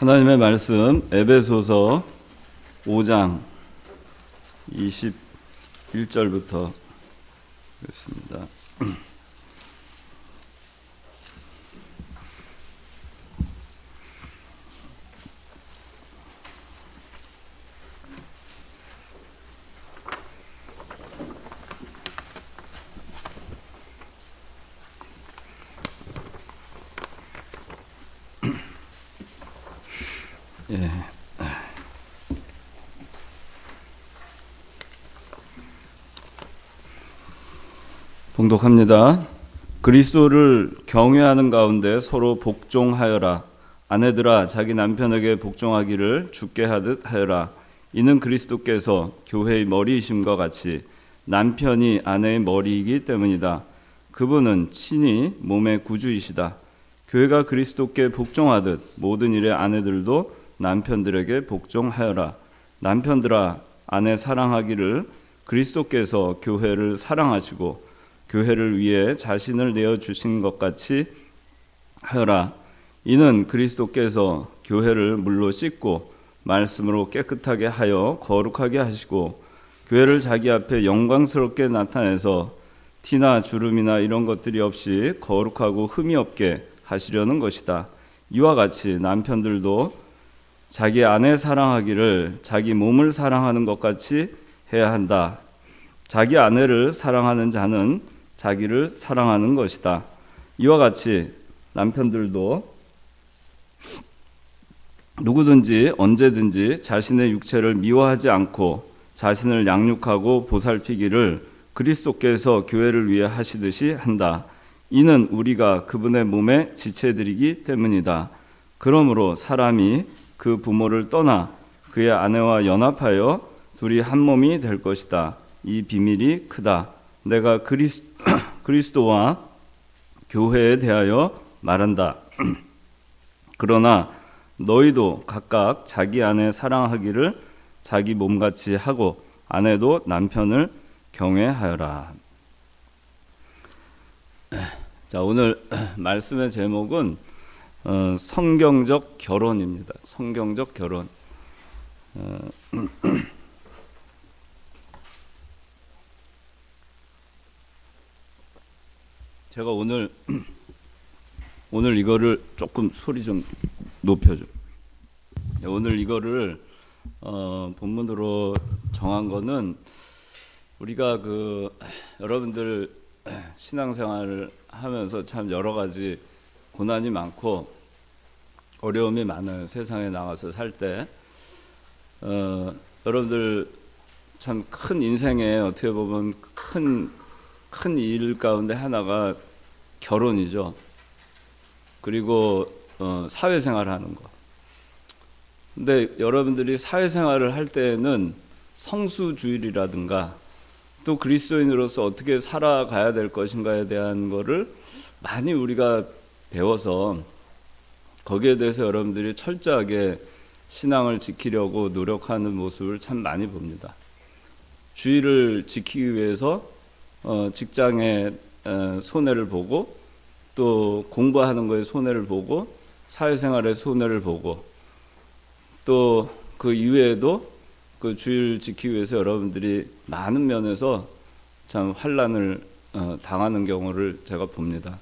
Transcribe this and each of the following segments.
하나님의 말씀 에베소서 5장 21절부터 읽겠습니다. 예. 봉독합니다. 그리스도를 경외하는 가운데 서로 복종하여라. 아내들아 자기 남편에게 복종하기를 주께 하듯 하여라. 이는 그리스도께서 교회의 머리이심과 같이 남편이 아내의 머리이기 때문이다. 그분은 친히 몸의 구주이시다. 교회가 그리스도께 복종하듯 모든 일에 아내들도 남편들에게 복종하여라. 남편들아 아내 사랑하기를 그리스도께서 교회를 사랑하시고 교회를 위해 자신을 내어주신 것 같이 하여라. 이는 그리스도께서 교회를 물로 씻고 말씀으로 깨끗하게 하여 거룩하게 하시고 교회를 자기 앞에 영광스럽게 나타내서 티나 주름이나 이런 것들이 없이 거룩하고 흠이 없게 하시려는 것이다. 이와 같이 남편들도 자기 아내 사랑하기를 자기 몸을 사랑하는 것 같이 해야 한다. 자기 아내를 사랑하는 자는 자기를 사랑하는 것이다. 이와 같이 남편들도 누구든지 언제든지 자신의 육체를 미워하지 않고 자신을 양육하고 보살피기를 그리스도께서 교회를 위해 하시듯이 한다. 이는 우리가 그분의 몸의 지체들이기 때문이다. 그러므로 사람이 그 부모를 떠나 그의 아내와 연합하여 둘이 한 몸이 될 것이다. 이 비밀이 크다. 내가 그리스도와 교회에 대하여 말한다. 그러나 너희도 각각 자기 아내 사랑하기를 자기 몸같이 하고 아내도 남편을 경외하여라. 자, 오늘 말씀의 제목은 성경적 결혼입니다. 성경적 결혼. 제가 오늘 이거를 조금 소리 좀 높여줘. 오늘 이거를 본문으로 정한 거는 우리가 여러분들 신앙생활을 하면서 참 여러 가지 고난이 많고 어려움이 많아요. 세상에 나가서 살 때 여러분들 참 큰 인생에 어떻게 보면 큰 일 가운데 하나가 결혼이죠. 그리고 사회생활을 하는 거. 근데 여러분들이 사회생활을 할 때에는 성수주의라든가 또 그리스도인으로서 어떻게 살아가야 될 것인가에 대한 거를 많이 우리가 배워서 거기에 대해서 여러분들이 철저하게 신앙을 지키려고 노력하는 모습을 참 많이 봅니다. 주의를 지키기 위해서 직장에 손해를 보고 또 공부하는 거에 손해를 보고 사회생활에 손해를 보고 또 그 이외에도 그 주의를 지키기 위해서 여러분들이 많은 면에서 참 환난을 당하는 경우를 제가 봅니다.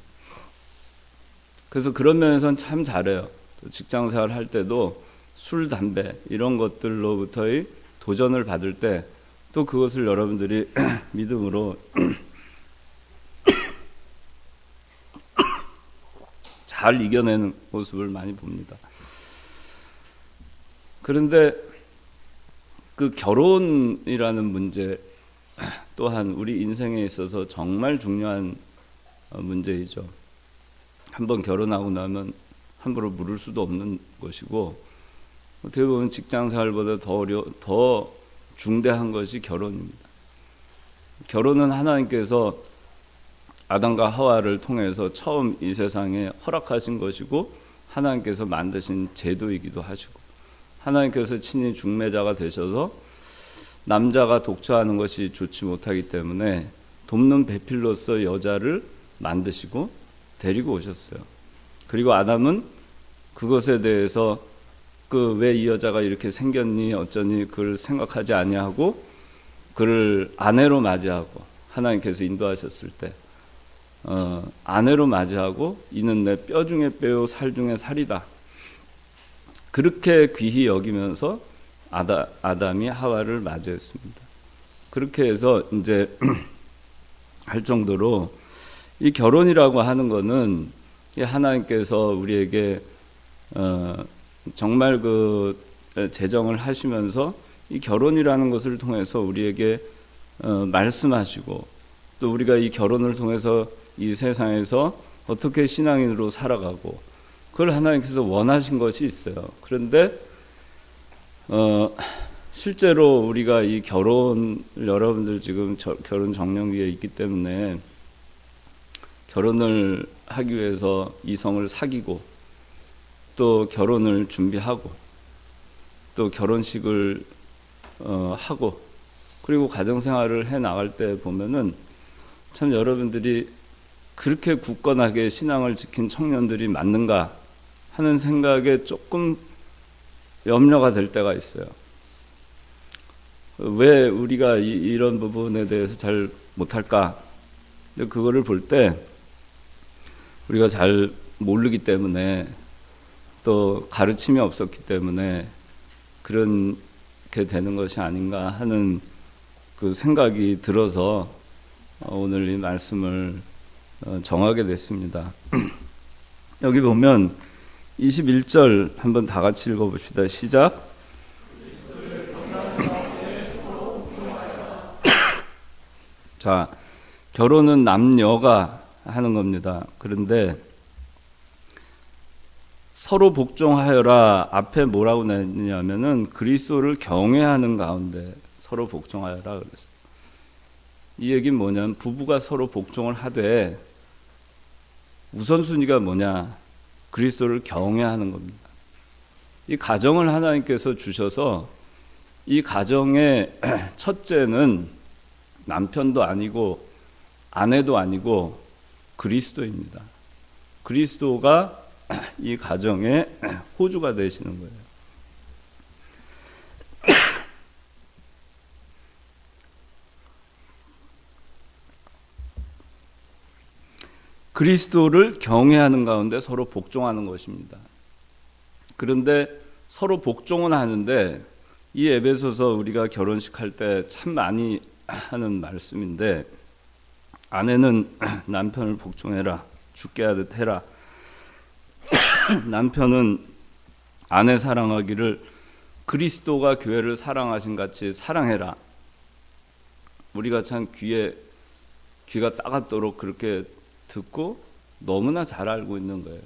그래서 그런 면에서는 참 잘해요. 직장생활 할 때도 술, 담배 이런 것들로부터의 도전을 받을 때 또 그것을 여러분들이 믿음으로 잘 이겨내는 모습을 많이 봅니다. 그런데 그 결혼이라는 문제 또한 우리 인생에 있어서 정말 중요한 문제이죠. 한번 결혼하고 나면 함부로 물을 수도 없는 것이고 어떻게 보면 직장생활보다 더 중대한 것이 결혼입니다. 결혼은 하나님께서 아담과 하와를 통해서 처음 이 세상에 허락하신 것이고 하나님께서 만드신 제도이기도 하시고 하나님께서 친히 중매자가 되셔서 남자가 독처하는 것이 좋지 못하기 때문에 돕는 배필로서 여자를 만드시고 데리고 오셨어요. 그리고 아담은 그것에 대해서 그 왜 이 여자가 이렇게 생겼니 어쩌니 그걸 생각하지 아니하고 그를 아내로 맞이하고 하나님께서 인도하셨을 때 아내로 맞이하고 이는 내 뼈 중에 뼈요 살 중에 살이다. 그렇게 귀히 여기면서 아담이 하와를 맞이했습니다. 그렇게 해서 이제 할 정도로 이 결혼이라고 하는 거는 하나님께서 우리에게 정말 그 제정을 하시면서 이 결혼이라는 것을 통해서 우리에게 말씀하시고 또 우리가 이 결혼을 통해서 이 세상에서 어떻게 신앙인으로 살아가고 그걸 하나님께서 원하신 것이 있어요. 그런데 실제로 우리가 이 결혼 여러분들 지금 결혼 정년기에 있기 때문에 결혼을 하기 위해서 이성을 사귀고 또 결혼을 준비하고 또 결혼식을 하고 그리고 가정생활을 해 나갈 때 보면은 참 여러분들이 그렇게 굳건하게 신앙을 지킨 청년들이 맞는가 하는 생각에 조금 염려가 될 때가 있어요. 왜 우리가 이런 부분에 대해서 잘 못할까? 근데 그거를 볼 때 우리가 잘 모르기 때문에 또 가르침이 없었기 때문에 그렇게 되는 것이 아닌가 하는 그 생각이 들어서 오늘 이 말씀을 정하게 됐습니다. 여기 보면 21절 한번 다 같이 읽어봅시다. 시작. 자, 결혼은 남녀가 하는 겁니다. 그런데 서로 복종하여라 앞에 뭐라고 냈냐면은 그리스도를 경외하는 가운데 서로 복종하여라 그랬어요. 이 얘기는 뭐냐면 부부가 서로 복종을 하되 우선순위가 뭐냐? 그리스도를 경외하는 겁니다. 이 가정을 하나님께서 주셔서 이 가정의 첫째는 남편도 아니고 아내도 아니고 그리스도입니다. 그리스도가 이 가정의 호주가 되시는 거예요. 그리스도를 경외하는 가운데 서로 복종하는 것입니다. 그런데 서로 복종은 하는데 이 에베소서 우리가 결혼식 할 때 참 많이 하는 말씀인데 아내는 남편을 복종해라. 죽게 하듯 해라. 남편은 아내 사랑하기를 그리스도가 교회를 사랑하신 같이 사랑해라. 우리가 참 귀가 따갑도록 그렇게 듣고 너무나 잘 알고 있는 거예요.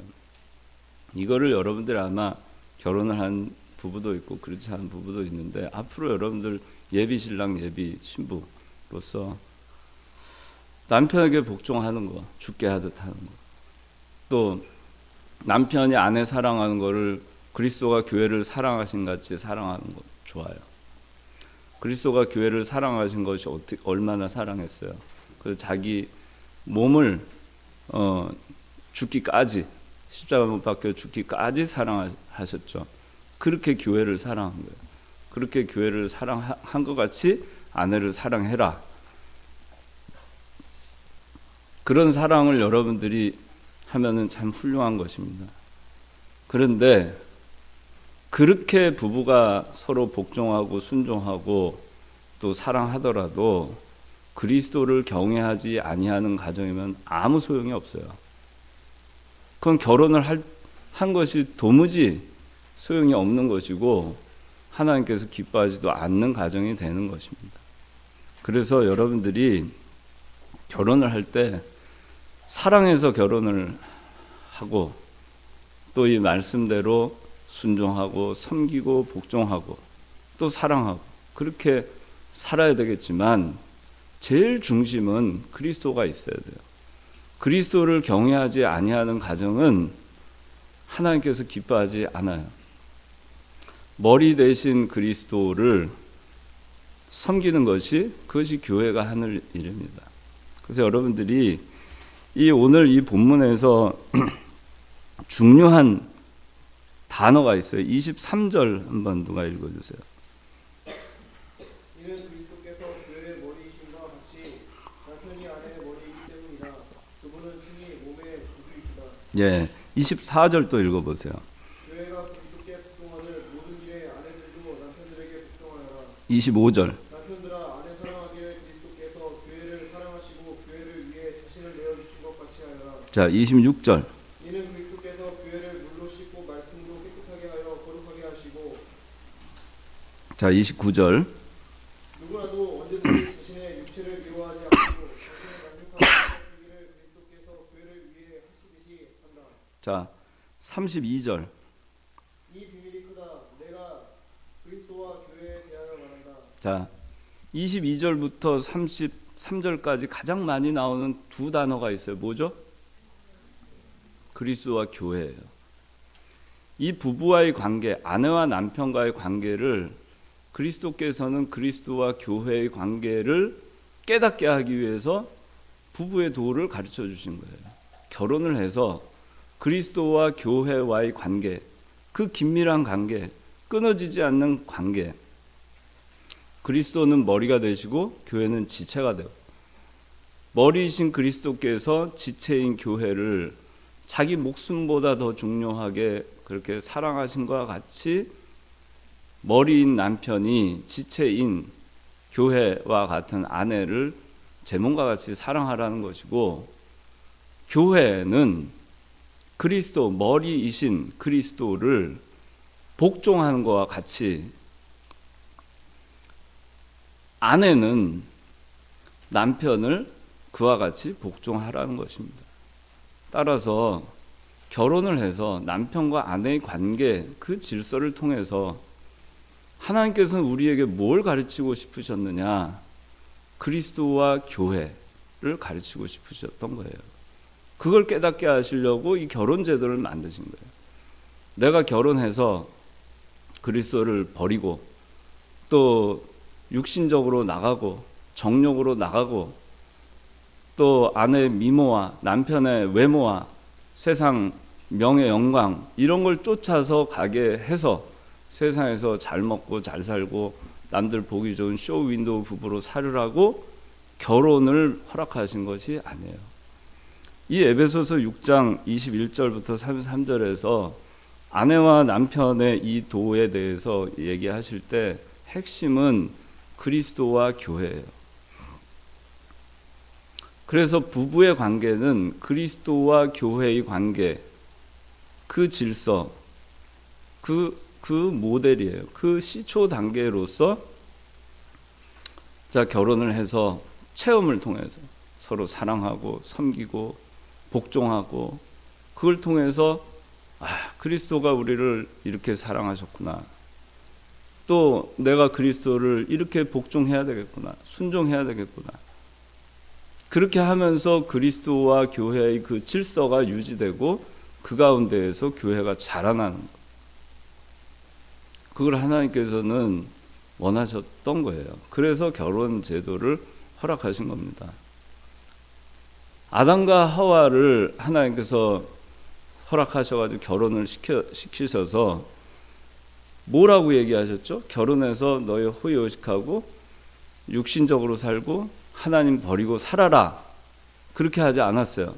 이거를 여러분들 아마 결혼을 한 부부도 있고 그렇지 않은 부부도 있는데 앞으로 여러분들 예비 신랑 예비 신부로서 남편에게 복종하는 거, 죽게 하듯 하는 거. 또 남편이 아내 사랑하는 거를 그리스도가 교회를 사랑하신 같이 사랑하는 거 좋아요. 그리스도가 교회를 사랑하신 것이 얼마나 사랑했어요. 그래서 자기 몸을 죽기까지 십자가 못 박혀 죽기까지 사랑하셨죠. 그렇게 교회를 사랑한 거예요. 그렇게 교회를 사랑한 것 같이 아내를 사랑해라. 그런 사랑을 여러분들이 하면은 참 훌륭한 것입니다. 그런데 그렇게 부부가 서로 복종하고 순종하고 또 사랑하더라도 그리스도를 경외하지 아니하는 가정이면 아무 소용이 없어요. 그건 결혼을 한 것이 도무지 소용이 없는 것이고 하나님께서 기뻐하지도 않는 가정이 되는 것입니다. 그래서 여러분들이 결혼을 할 때 사랑해서 결혼을 하고 또 이 말씀대로 순종하고 섬기고 복종하고 또 사랑하고 그렇게 살아야 되겠지만 제일 중심은 그리스도가 있어야 돼요. 그리스도를 경외하지 아니하는 가정은 하나님께서 기뻐하지 않아요. 머리 대신 그리스도를 섬기는 그것이 교회가 하는 일입니다. 그래서 여러분들이 오늘 이 본문에서 중요한 단어가 있어요. 23절 한번 누가 읽어주세요. 이는 그리스도께서 교회의 머리이심과 같이 남편이 아내의 머리이기 때문이라. 그분은 친히 몸의 구주이시다. 예, 24절 또 읽어보세요. 교회가 그리스도께 복종하는 모든 일에 아내들도 남편들에게 복종하여라. 25절. 남편들아 아내 사랑하기를 그리스도께서 교회를 사랑하시고 교회를 위해 자신을 내어주신 것 같이 하여라. 자, 26절. 이는 그리스도께서 교회를 물로 씻고 말씀으로 깨끗하게 하여 거룩하게 하시고. 자, 29절. 누구라도 언제든지 자신의 육체를 미워하지 않고 자신의 만족하는 일을 그리스도께서 교회를 위해 하시듯이 한다. 자, 32절. 이 비밀이 크다. 내가 그리스도와 교회에 대하여 말한다. 자, 22절부터 33절까지 가장 많이 나오는 두 단어가 있어요. 뭐죠? 그리스도와 교회예요. 이 부부와의 관계, 아내와 남편과의 관계를 그리스도께서는 그리스도와 교회의 관계를 깨닫게 하기 위해서 부부의 도를 가르쳐 주신 거예요. 결혼을 해서 그리스도와 교회와의 관계, 그 긴밀한 관계, 끊어지지 않는 관계. 그리스도는 머리가 되시고 교회는 지체가 되고, 머리이신 그리스도께서 지체인 교회를 자기 목숨보다 더 중요하게 그렇게 사랑하신 것과 같이 머리인 남편이 지체인 교회와 같은 아내를 제 몸과 같이 사랑하라는 것이고, 교회는 그리스도, 머리이신 그리스도를 복종하는 것과 같이 아내는 남편을 그와 같이 복종하라는 것입니다. 따라서 결혼을 해서 남편과 아내의 관계, 그 질서를 통해서 하나님께서는 우리에게 뭘 가르치고 싶으셨느냐? 그리스도와 교회를 가르치고 싶으셨던 거예요. 그걸 깨닫게 하시려고 이 결혼 제도를 만드신 거예요. 내가 결혼해서 그리스도를 버리고 또 육신적으로 나가고 정욕으로 나가고 또 아내의 미모와 남편의 외모와 세상 명예 영광 이런 걸 쫓아서 가게 해서 세상에서 잘 먹고 잘 살고 남들 보기 좋은 쇼 윈도우 부부로 살으라고 결혼을 허락하신 것이 아니에요. 이 에베소서 6장 21절부터 33절에서 아내와 남편의 이 도에 대해서 얘기하실 때 핵심은 그리스도와 교회예요. 그래서 부부의 관계는 그리스도와 교회의 관계, 그 질서, 그 모델이에요. 그 시초 단계로서 자 결혼을 해서 체험을 통해서 서로 사랑하고 섬기고 복종하고 그걸 통해서 그리스도가 우리를 이렇게 사랑하셨구나. 또 내가 그리스도를 이렇게 복종해야 되겠구나. 순종해야 되겠구나. 그렇게 하면서 그리스도와 교회의 그 질서가 유지되고 그 가운데에서 교회가 자라나는 것. 그걸 하나님께서는 원하셨던 거예요. 그래서 결혼 제도를 허락하신 겁니다. 아담과 하와를 하나님께서 허락하셔가지고 결혼을 시키셔서 뭐라고 얘기하셨죠? 결혼해서 너희 호의호식하고 육신적으로 살고 하나님 버리고 살아라. 그렇게 하지 않았어요.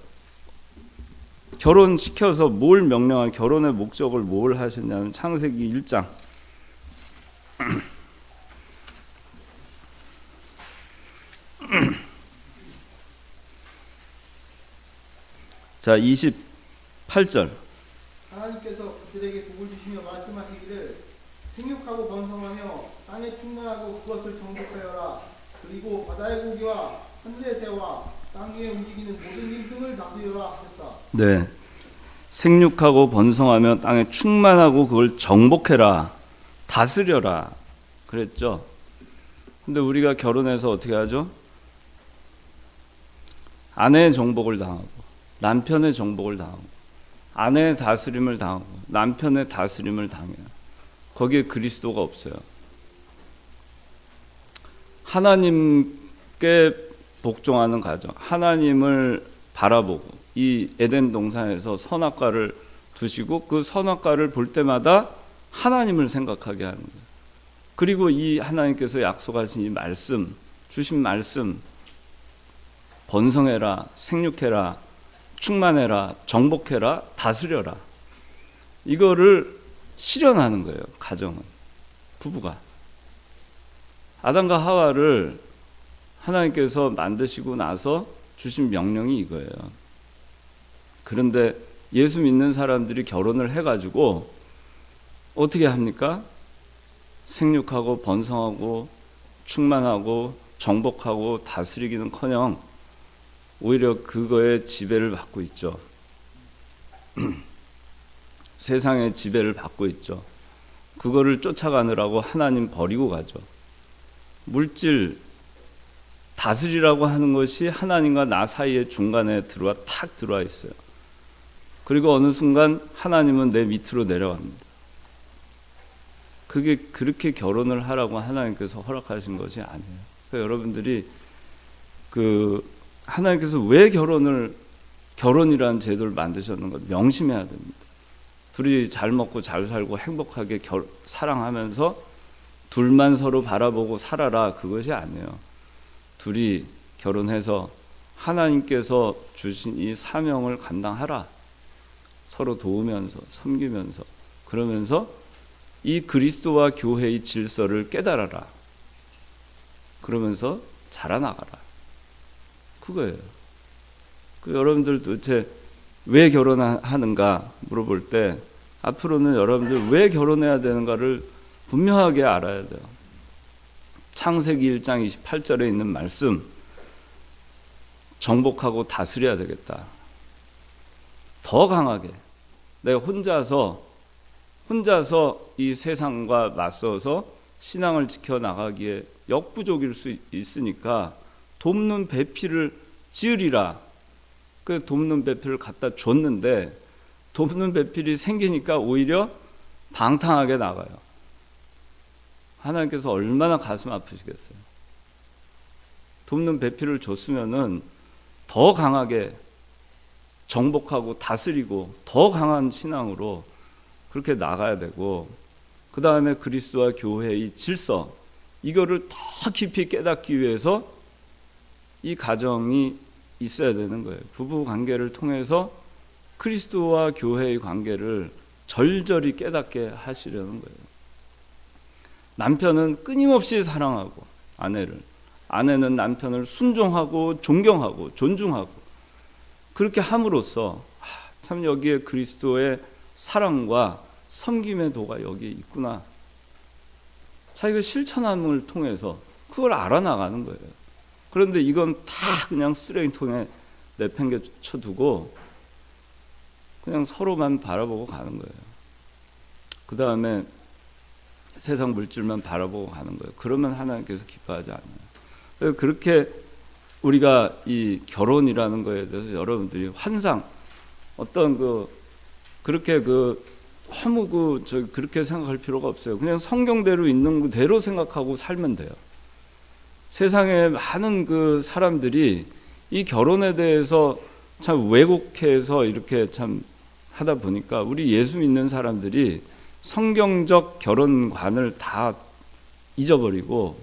결혼시켜서 뭘 명령한 결혼의 목적을 뭘 하셨냐면 창세기 1장 자 28절 하나님께서 그들에게 복을 주시며 말씀하시기를 생육하고 번성하며 땅에 충만하고 그것을 정복하여라. 그리고 바다의 고기와 하늘의 새와 땅 위에 움직이는 모든 짐승을 다스려라 하셨다. 네, 생육하고 번성하며 땅에 충만하고 그걸 정복해라, 다스려라 그랬죠. 근데 우리가 결혼해서 어떻게 하죠? 아내의 정복을 당하고 남편의 정복을 당하고 아내의 다스림을 당하고 남편의 다스림을 당해요. 거기에 그리스도가 없어요. 하나님께 복종하는 가정, 하나님을 바라보고 이 에덴 동산에서 선악과를 두시고 그 선악과를 볼 때마다 하나님을 생각하게 하는 거예요. 그리고 이 하나님께서 약속하신 이 말씀, 주신 말씀, 번성해라, 생육해라, 충만해라, 정복해라, 다스려라, 이거를 실현하는 거예요. 가정은, 부부가. 아담과 하와를 하나님께서 만드시고 나서 주신 명령이 이거예요. 그런데 예수 믿는 사람들이 결혼을 해가지고 어떻게 합니까? 생육하고 번성하고 충만하고 정복하고 다스리기는커녕 오히려 그거에 지배를 받고 있죠. 세상의 지배를 받고 있죠. 그거를 쫓아가느라고 하나님 버리고 가죠. 물질 다스리라고 하는 것이 하나님과 나 사이의 중간에 탁 들어와 있어요. 그리고 어느 순간 하나님은 내 밑으로 내려갑니다. 그게 그렇게 결혼을 하라고 하나님께서 허락하신 것이 아니에요. 그러니까 여러분들이 하나님께서 왜 결혼이라는 제도를 만드셨는가 명심해야 됩니다. 둘이 잘 먹고 잘 살고 행복하게 사랑하면서 둘만 서로 바라보고 살아라, 그것이 아니에요. 둘이 결혼해서 하나님께서 주신 이 사명을 감당하라. 서로 도우면서 섬기면서 그러면서 이 그리스도와 교회의 질서를 깨달아라. 그러면서 자라나가라. 그거예요. 여러분들 도대체 왜 결혼하는가 물어볼 때 앞으로는 여러분들 왜 결혼해야 되는가를 분명하게 알아야 돼요. 창세기 1장 28절에 있는 말씀, 정복하고 다스려야 되겠다. 더 강하게 내가 혼자서 이 세상과 맞서서 신앙을 지켜나가기에 역부족일 수 있으니까 돕는 배필을 지으리라. 그 돕는 배필을 갖다 줬는데 돕는 배필이 생기니까 오히려 방탕하게 나가요. 하나님께서 얼마나 가슴 아프시겠어요. 돕는 배필을 줬으면은 더 강하게 정복하고 다스리고 더 강한 신앙으로 그렇게 나가야 되고, 그 다음에 그리스도와 교회의 질서, 이거를 더 깊이 깨닫기 위해서 이 가정이 있어야 되는 거예요. 부부 관계를 통해서 그리스도와 교회의 관계를 절절히 깨닫게 하시려는 거예요. 남편은 끊임없이 사랑하고 아내는 남편을 순종하고 존경하고 존중하고 그렇게 함으로써 참 여기에 그리스도의 사랑과 섬김의 도가 여기에 있구나. 자기가 실천함을 통해서 그걸 알아나가는 거예요. 그런데 이건 다 그냥 쓰레기통에 내팽개쳐두고 그냥 서로만 바라보고 가는 거예요. 그 다음에 세상 물질만 바라보고 가는 거예요. 그러면 하나님께서 기뻐하지 않아요. 그렇게 우리가 이 결혼이라는 거에 대해서 여러분들이 환상, 어떤 그렇게 너무 그렇게 생각할 필요가 없어요. 그냥 성경대로 있는 그대로 생각하고 살면 돼요. 세상에 많은 사람들이 이 결혼에 대해서 참 왜곡해서 이렇게 참 하다 보니까 우리 예수 믿는 사람들이 성경적 결혼관을 다 잊어버리고,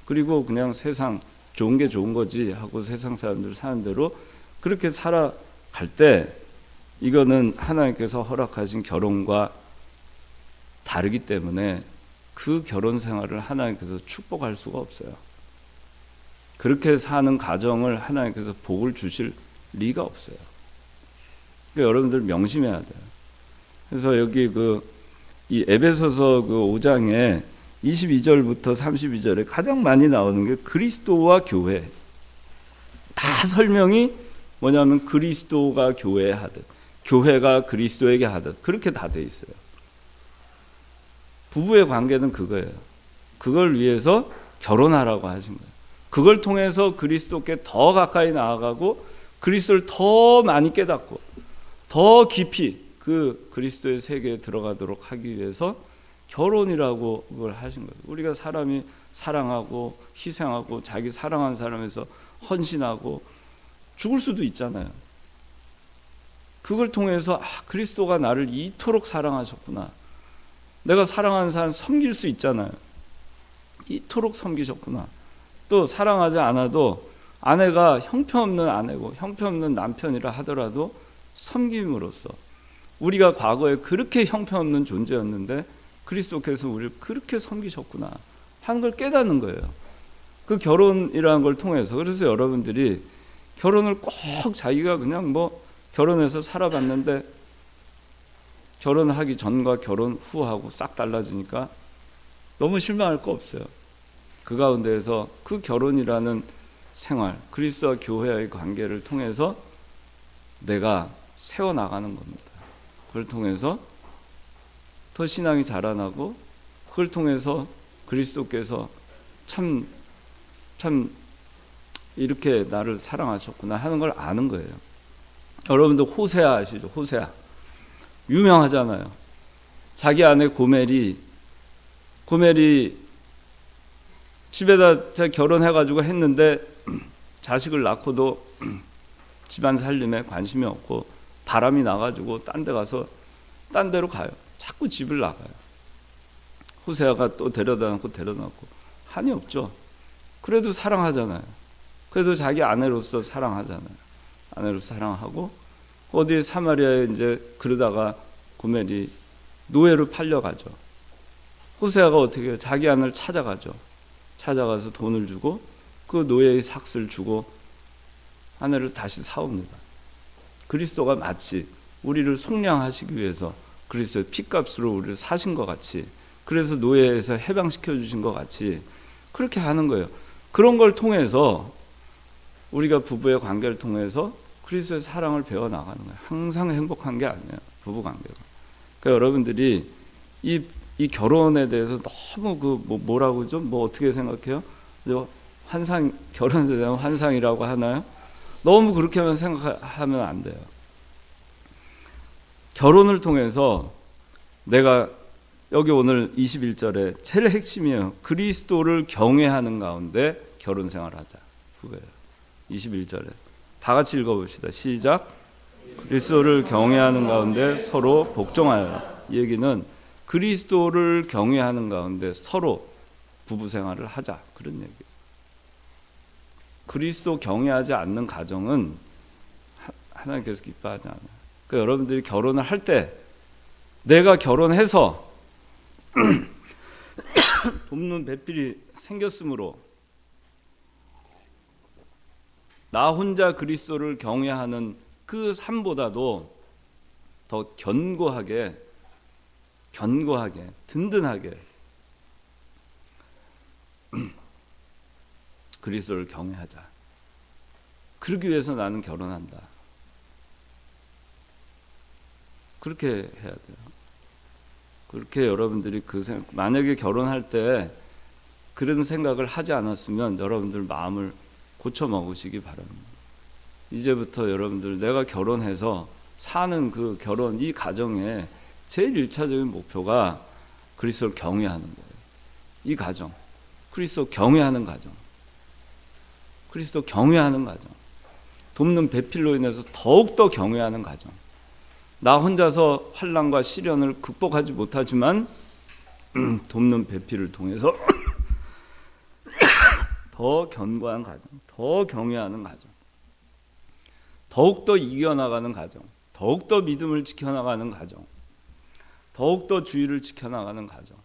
그리고 그냥 세상 좋은 게 좋은 거지 하고 세상 사람들 사는 대로 그렇게 살아갈 때 이거는 하나님께서 허락하신 결혼과 다르기 때문에 그 결혼 생활을 하나님께서 축복할 수가 없어요. 그렇게 사는 가정을 하나님께서 복을 주실 리가 없어요. 그러니까 여러분들 명심해야 돼요. 그래서 여기 이 에베소서 5장에 22절부터 32절에 가장 많이 나오는 게 그리스도와 교회. 다 설명이 뭐냐면 그리스도가 교회에 하듯, 교회가 그리스도에게 하듯, 그렇게 다 돼 있어요. 부부의 관계는 그거예요. 그걸 위해서 결혼하라고 하신 거예요. 그걸 통해서 그리스도께 더 가까이 나아가고 그리스도를 더 많이 깨닫고 더 깊이 그리스도의 세계에 들어가도록 하기 위해서 결혼이라고 그걸 하신 거예요. 우리가 사람이 사랑하고 희생하고 자기 사랑하는 사람에서 헌신하고 죽을 수도 있잖아요. 그걸 통해서 그리스도가 나를 이토록 사랑하셨구나. 내가 사랑하는 사람 섬길 수 있잖아요. 이토록 섬기셨구나. 또 사랑하지 않아도 아내가 형편없는 아내고 형편없는 남편이라 하더라도 섬김으로써 우리가 과거에 그렇게 형편없는 존재였는데 그리스도께서 우리를 그렇게 섬기셨구나 하는 걸 깨닫는 거예요. 그 결혼이라는 걸 통해서. 그래서 여러분들이 결혼을 꼭 자기가 그냥 결혼해서 살아봤는데 결혼하기 전과 결혼 후하고 싹 달라지니까 너무 실망할 거 없어요. 그 가운데에서 그 결혼이라는 생활, 그리스도와 교회의 관계를 통해서 내가 세워나가는 겁니다. 그걸 통해서 더 신앙이 자라나고 그걸 통해서 그리스도께서 참 이렇게 나를 사랑하셨구나 하는 걸 아는 거예요. 여러분도 호세아 아시죠? 호세아 유명하잖아요. 자기 아내 고멜이 집에다 결혼해가지고 했는데 자식을 낳고도 집안 살림에 관심이 없고 바람이 나가지고 딴 데로 가요. 자꾸 집을 나가요. 호세아가 또 데려다 놓고 한이 없죠. 그래도 사랑하잖아요. 그래도 자기 아내로서 사랑하잖아요. 아내로서 사랑하고 어디 사마리아에 이제 그러다가 고멜이 노예로 팔려가죠. 호세아가 어떻게 해요? 자기 아내를 찾아가죠. 찾아가서 돈을 주고 그 노예의 삭스를 주고 아내를 다시 사옵니다. 그리스도가 마치 우리를 속량하시기 위해서 그리스도의 피값으로 우리를 사신 것 같이, 그래서 노예에서 해방시켜 주신 것 같이 그렇게 하는 거예요. 그런 걸 통해서 우리가 부부의 관계를 통해서 그리스도의 사랑을 배워나가는 거예요. 항상 행복한 게 아니에요. 부부 관계가. 그러니까 여러분들이 이 결혼에 대해서 너무 뭐라고 좀 어떻게 생각해요? 결혼에 대한 환상이라고 하나요? 너무 그렇게만 생각하면 안 돼요. 결혼을 통해서 내가 여기 오늘 21절에 제일 핵심이에요. 그리스도를 경외하는 가운데 결혼 생활하자. 그거예요. 21절에 다 같이 읽어봅시다. 시작. 그리스도를 경외하는 가운데 서로 복종하여라. 이 얘기는 그리스도를 경외하는 가운데 서로 부부 생활을 하자. 그런 얘기예요. 그리스도 경외하지 않는 가정은 하나님께서 기뻐하지 않아요. 그러니까 여러분들이 결혼을 할 때 내가 결혼해서 돕는 배필이 생겼으므로 나 혼자 그리스도를 경외하는 그 삶보다도 더 견고하게 든든하게 그리스도를 경외하자. 그러기 위해서 나는 결혼한다. 그렇게 해야 돼요. 그렇게 여러분들이 만약에 결혼할 때 그런 생각을 하지 않았으면 여러분들 마음을 고쳐 먹으시기 바랍니다. 이제부터 여러분들 내가 결혼해서 사는 그 결혼 이 가정의 제일 1차적인 목표가 그리스도를 경외하는 거예요. 이 가정, 그리스도 경외하는 가정, 그리스도 경외하는 가정, 돕는 배필로 인해서 더욱더 경외하는 가정. 나 혼자서 환난과 시련을 극복하지 못하지만 돕는 배필을 통해서 더 견고한 가정, 더 경외하는 가정, 더욱더 이겨나가는 가정, 더욱더 믿음을 지켜나가는 가정, 더욱더 주의를 지켜나가는 가정,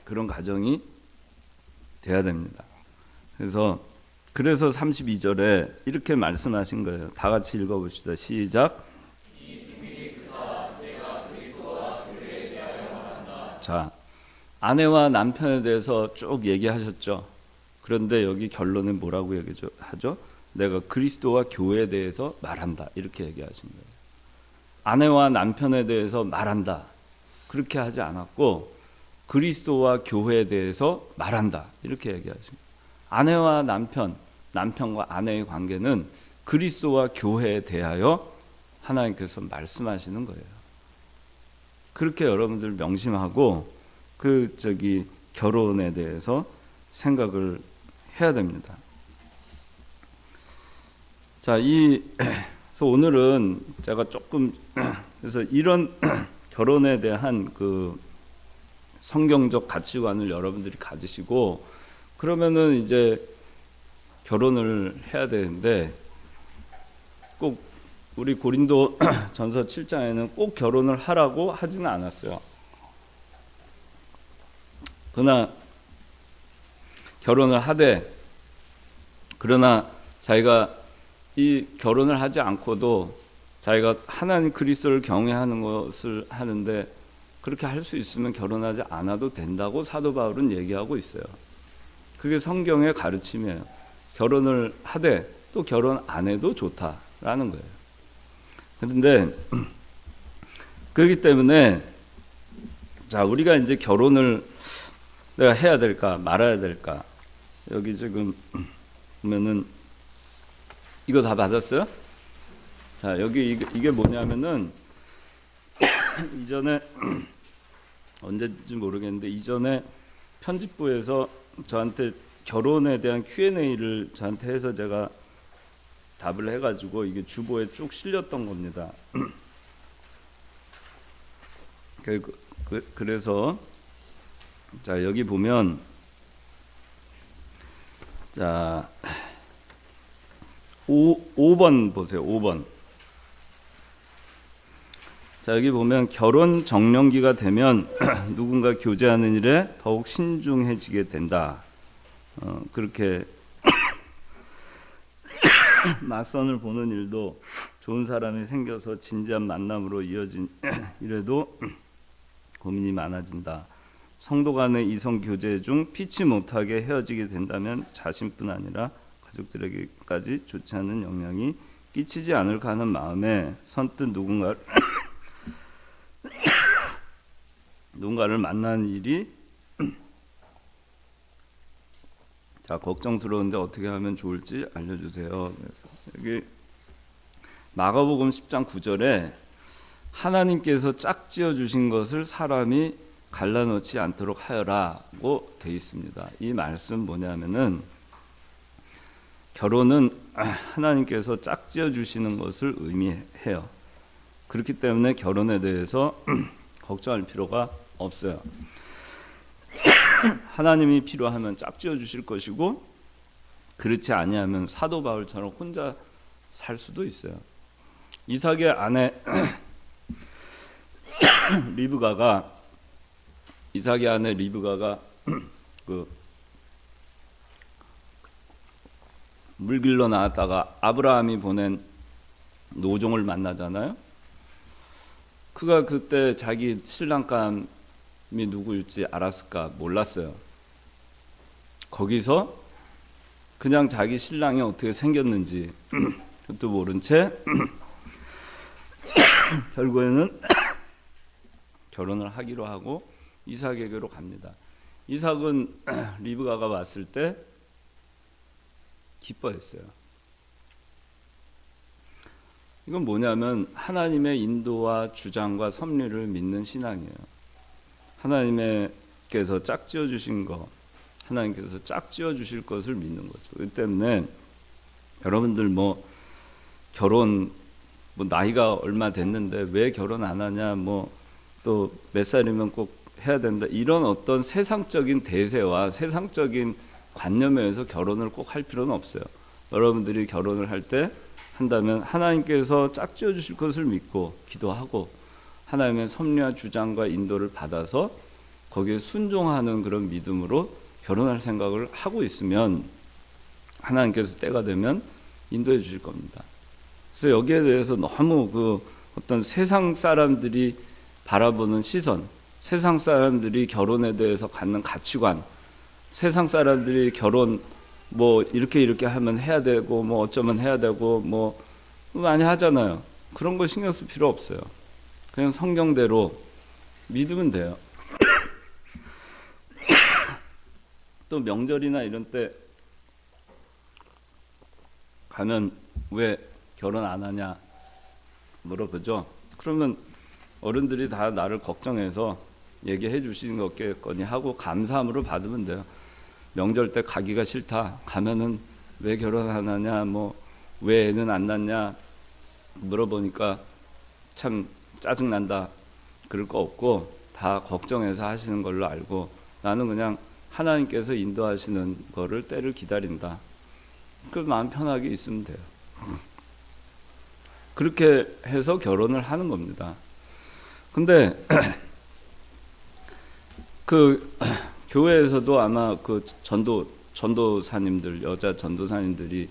그런 가정이 돼야 됩니다. 그래서 32절에 이렇게 말씀하신 거예요. 다 같이 읽어봅시다. 시작. 자, 아내와 남편에 대해서 쭉 얘기하셨죠. 그런데 여기 결론은 뭐라고 얘기하죠? 내가 그리스도와 교회에 대해서 말한다. 이렇게 얘기하신 거예요. 아내와 남편에 대해서 말한다. 그렇게 하지 않았고 그리스도와 교회에 대해서 말한다. 이렇게 얘기하신 거예요. 아내와 남편과 아내의 관계는 그리스도와 교회에 대하여 하나님께서 말씀하시는 거예요. 그렇게 여러분들 명심하고 결혼에 대해서 생각을 해야 됩니다. 자, 그래서 오늘은 제가 조금 그래서 이런 결혼에 대한 그 성경적 가치관을 여러분들이 가지시고 그러면은 이제 결혼을 해야 되는데 꼭 우리 고린도 전서 7장에는 꼭 결혼을 하라고 하지는 않았어요. 그러나 결혼을 하되 그러나 자기가 이 결혼을 하지 않고도 자기가 하나님 그리스도를 경외하는 것을 하는데 그렇게 할 수 있으면 결혼하지 않아도 된다고 사도 바울은 얘기하고 있어요. 그게 성경의 가르침이에요. 결혼을 하되 또 결혼 안 해도 좋다라는 거예요. 그런데 그렇기 때문에 자, 우리가 이제 결혼을 내가 해야 될까 말아야 될까? 여기 지금 보면은 이거 다 받았어요? 자, 여기 이게 뭐냐면은 이전에 언제인지 모르겠는데 이전에 편집부에서 저한테 결혼에 대한 Q&A를 저한테 해서 제가 답을 해가지고 이게 주보에 쭉 실렸던 겁니다. 그래서 자, 여기 보면 자 5번 보세요. 5번. 자, 여기 보면 결혼 정년기가 되면 누군가 교제하는 일에 더욱 신중해지게 된다. 그렇게 맞선을 보는 일도 좋은 사람이 생겨서 진지한 만남으로 이어진 이래도 고민이 많아진다. 성도 간의 이성 교제 중 피치 못하게 헤어지게 된다면 자신뿐 아니라 가족들에게까지 좋지 않은 영향이 끼치지 않을까 하는 마음에 선뜻 누군가를 만나는 일이 자, 걱정스러운데 어떻게 하면 좋을지 알려주세요. 여기 마가복음 10장 9절에 하나님께서 짝지어 주신 것을 사람이 갈라놓지 않도록 하여라고 되어 있습니다. 이 말씀 뭐냐면은 결혼은 하나님께서 짝지어 주시는 것을 의미해요. 그렇기 때문에 결혼에 대해서 걱정할 필요가 없어요. 하나님이 필요하면 짝지어 주실 것이고 그렇지 아니하면 사도 바울처럼 혼자 살 수도 있어요. 이삭의 아내 리브가가 그 물길로 나왔다가 아브라함이 보낸 노종을 만나잖아요. 그가 그때 자기 신랑감이 누구일지 알았을까? 몰랐어요. 거기서 그냥 자기 신랑이 어떻게 생겼는지 그것도 모른 채 결국에는 결혼을 하기로 하고 이삭에게로 갑니다. 이삭은 리브가가 왔을 때 기뻐했어요. 이건 뭐냐면 하나님의 인도와 주장과 섭리를 믿는 신앙이에요. 하나님께서 짝지어 주신 거, 하나님께서 짝지어 주실 것을 믿는 거죠. 그렇기 때문에 여러분들 결혼 나이가 얼마 됐는데 왜 결혼 안 하냐, 또 몇 살이면 꼭 해야 된다, 이런 어떤 세상적인 대세와 세상적인 관념에 의해서 결혼을 꼭 할 필요는 없어요. 여러분들이 결혼을 한다면 하나님께서 짝지어 주실 것을 믿고 기도하고 하나님의 섭리와 주장과 인도를 받아서 거기에 순종하는 그런 믿음으로 결혼할 생각을 하고 있으면 하나님께서 때가 되면 인도해 주실 겁니다. 그래서 여기에 대해서 너무 어떤 세상 사람들이 바라보는 시선, 세상 사람들이 결혼에 대해서 갖는 가치관, 세상 사람들이 결혼 이렇게 하면 해야 되고 어쩌면 해야 되고 많이 하잖아요. 그런 거 신경 쓸 필요 없어요. 그냥 성경대로 믿으면 돼요. 또 명절이나 이런 때 가면 왜 결혼 안 하냐 물어보죠. 그러면 어른들이 다 나를 걱정해서 얘기해 주시는 거 없겠거니 하고 감사함으로 받으면 돼요. 명절 때 가기가 싫다. 가면은 왜 결혼 안 하냐, 왜 애는 안 낳냐 물어보니까 참 짜증난다 그럴 거 없고 다 걱정해서 하시는 걸로 알고 나는 그냥 하나님께서 인도하시는 거를 때를 기다린다. 그 마음 편하게 있으면 돼요. 그렇게 해서 결혼을 하는 겁니다. 근데 그 교회에서도 아마 그 전도사님들 여자 전도사님들이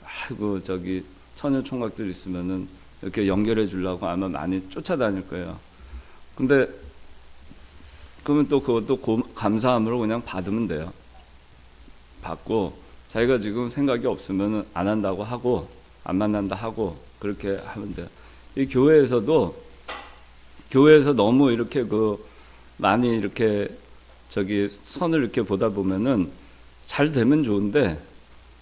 아이고 저기 처녀 총각들 있으면은 이렇게 연결해 주려고 아마 많이 쫓아다닐 거예요. 근데 그러면 또 그것도 감사함으로 그냥 받으면 돼요. 받고 자기가 지금 생각이 없으면 안 한다고 하고 안 만난다 하고 그렇게 하면 돼요. 이 교회에서 너무 이렇게 많이 이렇게 저기 선을 이렇게 보다 보면은 잘 되면 좋은데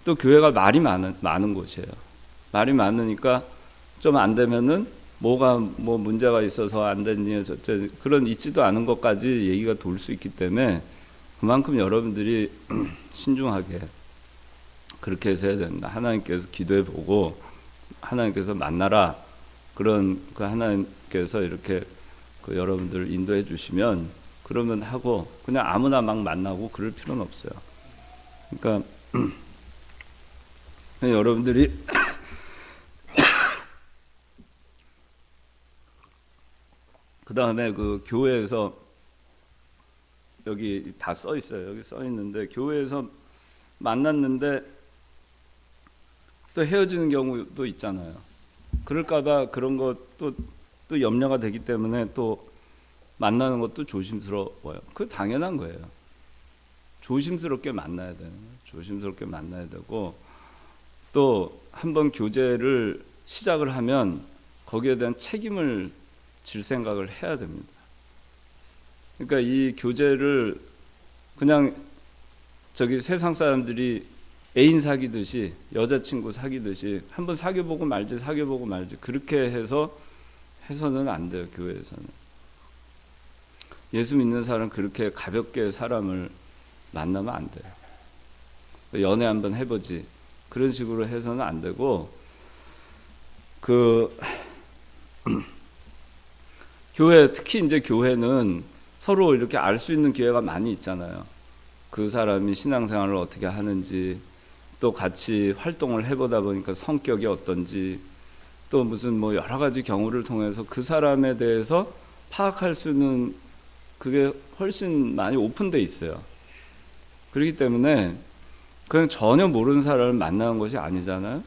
또 교회가 말이 많은 곳이에요. 말이 많으니까 좀 안 되면은 뭐가 문제가 있어서 안 됐니 저째 그런 있지도 않은 것까지 얘기가 돌 수 있기 때문에 그만큼 여러분들이 신중하게 그렇게 해서 해야 됩니다. 하나님께서 기도해 보고 하나님께서 만나라 그런 그 하나님께서 이렇게 그 여러분들을 인도해 주시면 그러면 하고 그냥 아무나 막 만나고 그럴 필요는 없어요. 그러니까 여러분들이 그 다음에 그 교회에서 여기 다 써 있어요. 여기 써 있는데 교회에서 만났는데 또 헤어지는 경우도 있잖아요. 그럴까봐 그런 것도 또 염려가 되기 때문에 또 만나는 것도 조심스러워요. 그거 당연한 거예요. 조심스럽게 만나야 돼요. 조심스럽게 만나야 되고 또 한번 교제를 시작을 하면 거기에 대한 책임을 질 생각을 해야 됩니다. 그러니까 이 교제를 그냥 저기 세상 사람들이 애인 사귀듯이 여자친구 사귀듯이 한번 사귀어보고 말지 그렇게 해서는 안 돼요. 교회에서는 예수 믿는 사람 그렇게 가볍게 사람을 만나면 안 돼요. 연애 한번 해보지 그런 식으로 해서는 안 되고 교회 특히 이제 교회는 서로 이렇게 알 수 있는 기회가 많이 있잖아요. 그 사람이 신앙생활을 어떻게 하는지 또 같이 활동을 해보다 보니까 성격이 어떤지 또 무슨 여러 가지 경우를 통해서 그 사람에 대해서 파악할 수 있는 그게 훨씬 많이 오픈돼 있어요. 그렇기 때문에 그냥 전혀 모르는 사람을 만나는 것이 아니잖아요.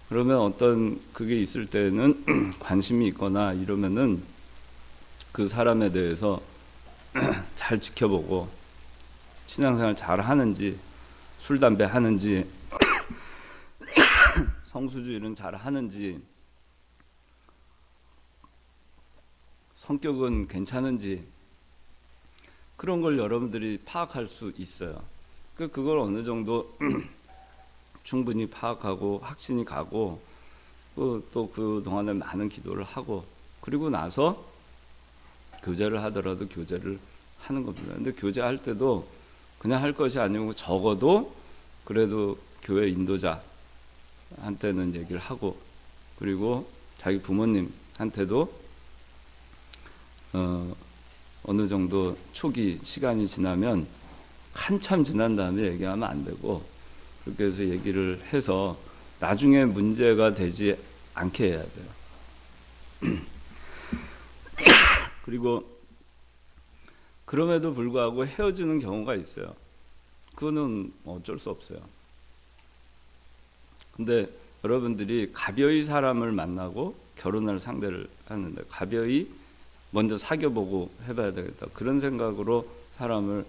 그러면 어떤 그게 있을 때는 관심이 있거나 이러면은 그 사람에 대해서 잘 지켜보고 신앙생활 잘 하는지 술 담배 하는지 성수주의는 잘 하는지 성격은 괜찮은지 그런 걸 여러분들이 파악할 수 있어요. 그걸 어느 정도 충분히 파악하고 확신이 가고 또 그 동안에 많은 기도를 하고 그리고 나서 교제를 하더라도 교제를 하는 겁니다. 근데 교제할 때도 그냥 할 것이 아니고 적어도 그래도 교회 인도자한테는 얘기를 하고 그리고 자기 부모님한테도 어느 정도 초기 시간이 지나면 한참 지난 다음에 얘기하면 안 되고 그렇게 해서 얘기를 해서 나중에 문제가 되지 않게 해야 돼요. 그리고 그럼에도 불구하고 헤어지는 경우가 있어요. 그거는 어쩔 수 없어요. 근데 여러분들이 가벼이 사람을 만나고 결혼할 상대를 하는데 가벼이 먼저 사귀어보고 해봐야 되겠다. 그런 생각으로 사람을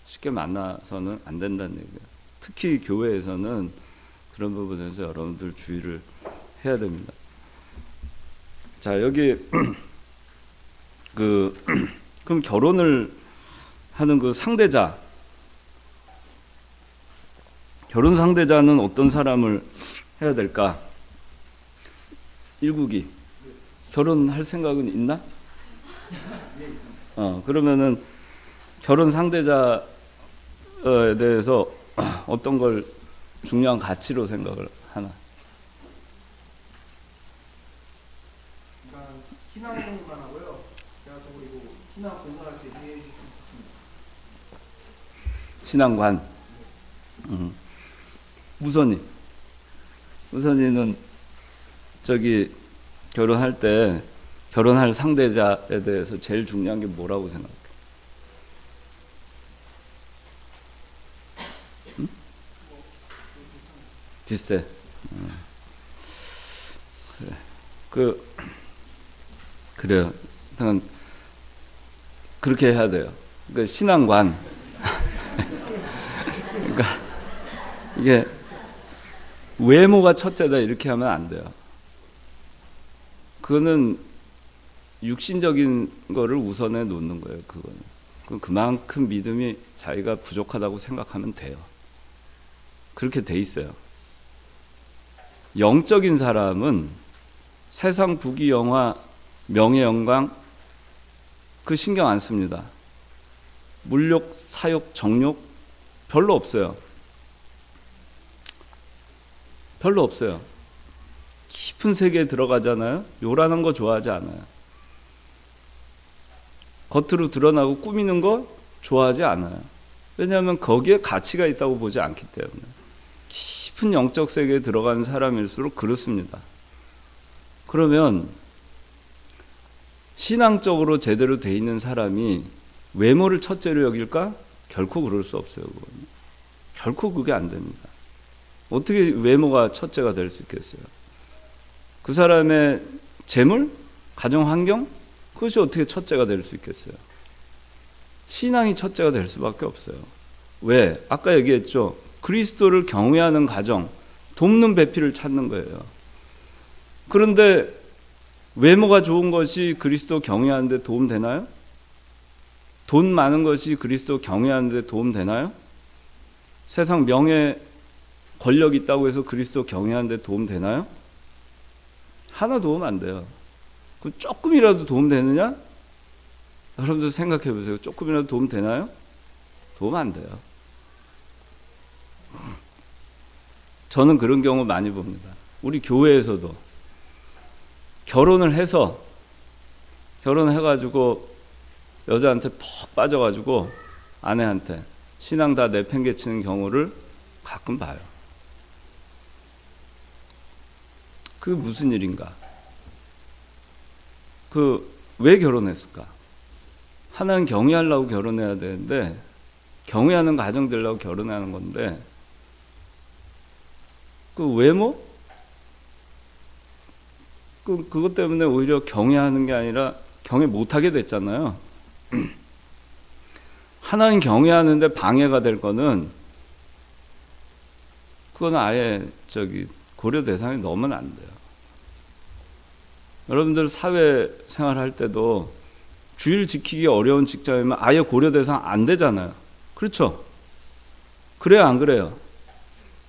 쉽게 만나서는 안 된다는 얘기예요. 특히 교회에서는 그런 부분에서 여러분들 주의를 해야 됩니다. 자, 여기 그럼 결혼을 하는 그 상대자, 결혼 상대자는 어떤 사람을 해야 될까? 일국이 결혼할 생각은 있나? 그러면은 결혼 상대자에 대해서 어떤 걸 중요한 가치로 생각을 하나? 신앙공부만 하고요. 제가 또 그리고 신앙 공부할 때 이해해 주실 수 있습니다. 신앙관. 우선이는 저기 결혼할 때 결혼할 상대자에 대해서 제일 중요한 게 뭐라고 생각해? 응? 비슷해. 그래. 그래요. 일단 그렇게 해야 돼요. 그러니까 신앙관. 그러니까 이게 외모가 첫째다 이렇게 하면 안 돼요. 그거는 육신적인 거를 우선해 놓는 거예요. 그거는. 그만큼 믿음이 자기가 부족하다고 생각하면 돼요. 그렇게 돼 있어요. 영적인 사람은 세상 부귀 영화 명예 영광 그 신경 안 씁니다. 물욕 사욕 정욕 별로 없어요. 별로 없어요. 깊은 세계에 들어가잖아요. 요란한 거 좋아하지 않아요. 겉으로 드러나고 꾸미는 거 좋아하지 않아요. 왜냐하면 거기에 가치가 있다고 보지 않기 때문에. 깊은 영적 세계에 들어가는 사람일수록 그렇습니다. 그러면 신앙적으로 제대로 돼 있는 사람이 외모를 첫째로 여길까? 결코 그럴 수 없어요. 그건. 결코 그게 안 됩니다. 어떻게 외모가 첫째가 될 수 있겠어요? 그 사람의 재물, 가정 환경, 그것이 어떻게 첫째가 될 수 있겠어요? 신앙이 첫째가 될 수밖에 없어요. 왜? 아까 얘기했죠. 그리스도를 경외하는 가정, 돕는 배필을 찾는 거예요. 그런데 외모가 좋은 것이 그리스도 경외하는 데 도움 되나요? 돈 많은 것이 그리스도 경외하는 데 도움 되나요? 세상 명예, 권력 있다고 해서 그리스도 경외하는 데 도움 되나요? 하나 도움 안 돼요. 그럼 조금이라도 도움 되느냐? 여러분들 생각해 보세요. 조금이라도 도움 되나요? 도움 안 돼요. 저는 그런 경우 많이 봅니다. 우리 교회에서도 결혼해가지고 여자한테 푹 빠져가지고 아내한테 신앙 다 내팽개치는 경우를 가끔 봐요. 그게 무슨 일인가? 왜 결혼했을까? 하나는 경외하려고 결혼해야 되는데 경외하는 가정 되려고 결혼하는 건데 그 외모? 그것 때문에 오히려 경외하는 게 아니라 경외 못하게 됐잖아요. 하나님 경외하는데 방해가 될 거는 그건 아예 고려 대상에 넣으면 안 돼요. 여러분들 사회생활 할 때도 주일 지키기 어려운 직장이면 아예 고려 대상 안 되잖아요. 그렇죠? 그래요, 안 그래요?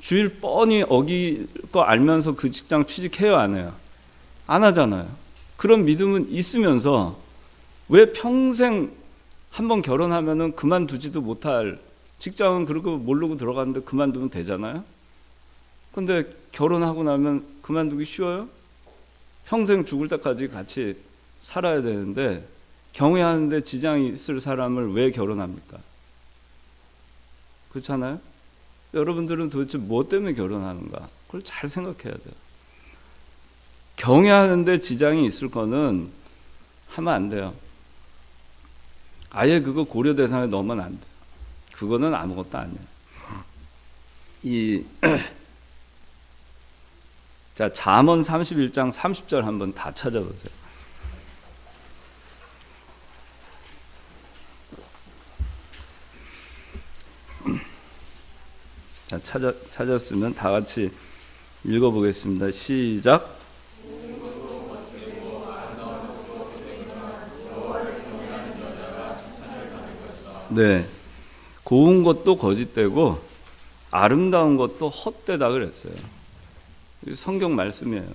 주일 뻔히 어길 거 알면서 그 직장 취직해요, 안 해요? 안 하잖아요. 그런 믿음은 있으면서 왜 평생 한번 결혼하면은 그만두지도 못할 직장은 그렇게 모르고 들어갔는데 그만두면 되잖아요. 근데 결혼하고 나면 그만두기 쉬워요? 평생 죽을 때까지 같이 살아야 되는데 경외하는데 지장이 있을 사람을 왜 결혼합니까? 그렇잖아요? 여러분들은 도대체 뭐 때문에 결혼하는가? 그걸 잘 생각해야 돼요. 경외하는데 지장이 있을 거는 하면 안 돼요. 아예 그거 고려 대상에 넣으면 안 돼요. 그거는 아무것도 아니에요. 자, 잠언 31장 30절 한번 다 찾아보세요. 자, 찾았으면 다 같이 읽어보겠습니다. 시작. 네, 고운 것도 거짓되고 아름다운 것도 헛되다 그랬어요. 성경 말씀이에요.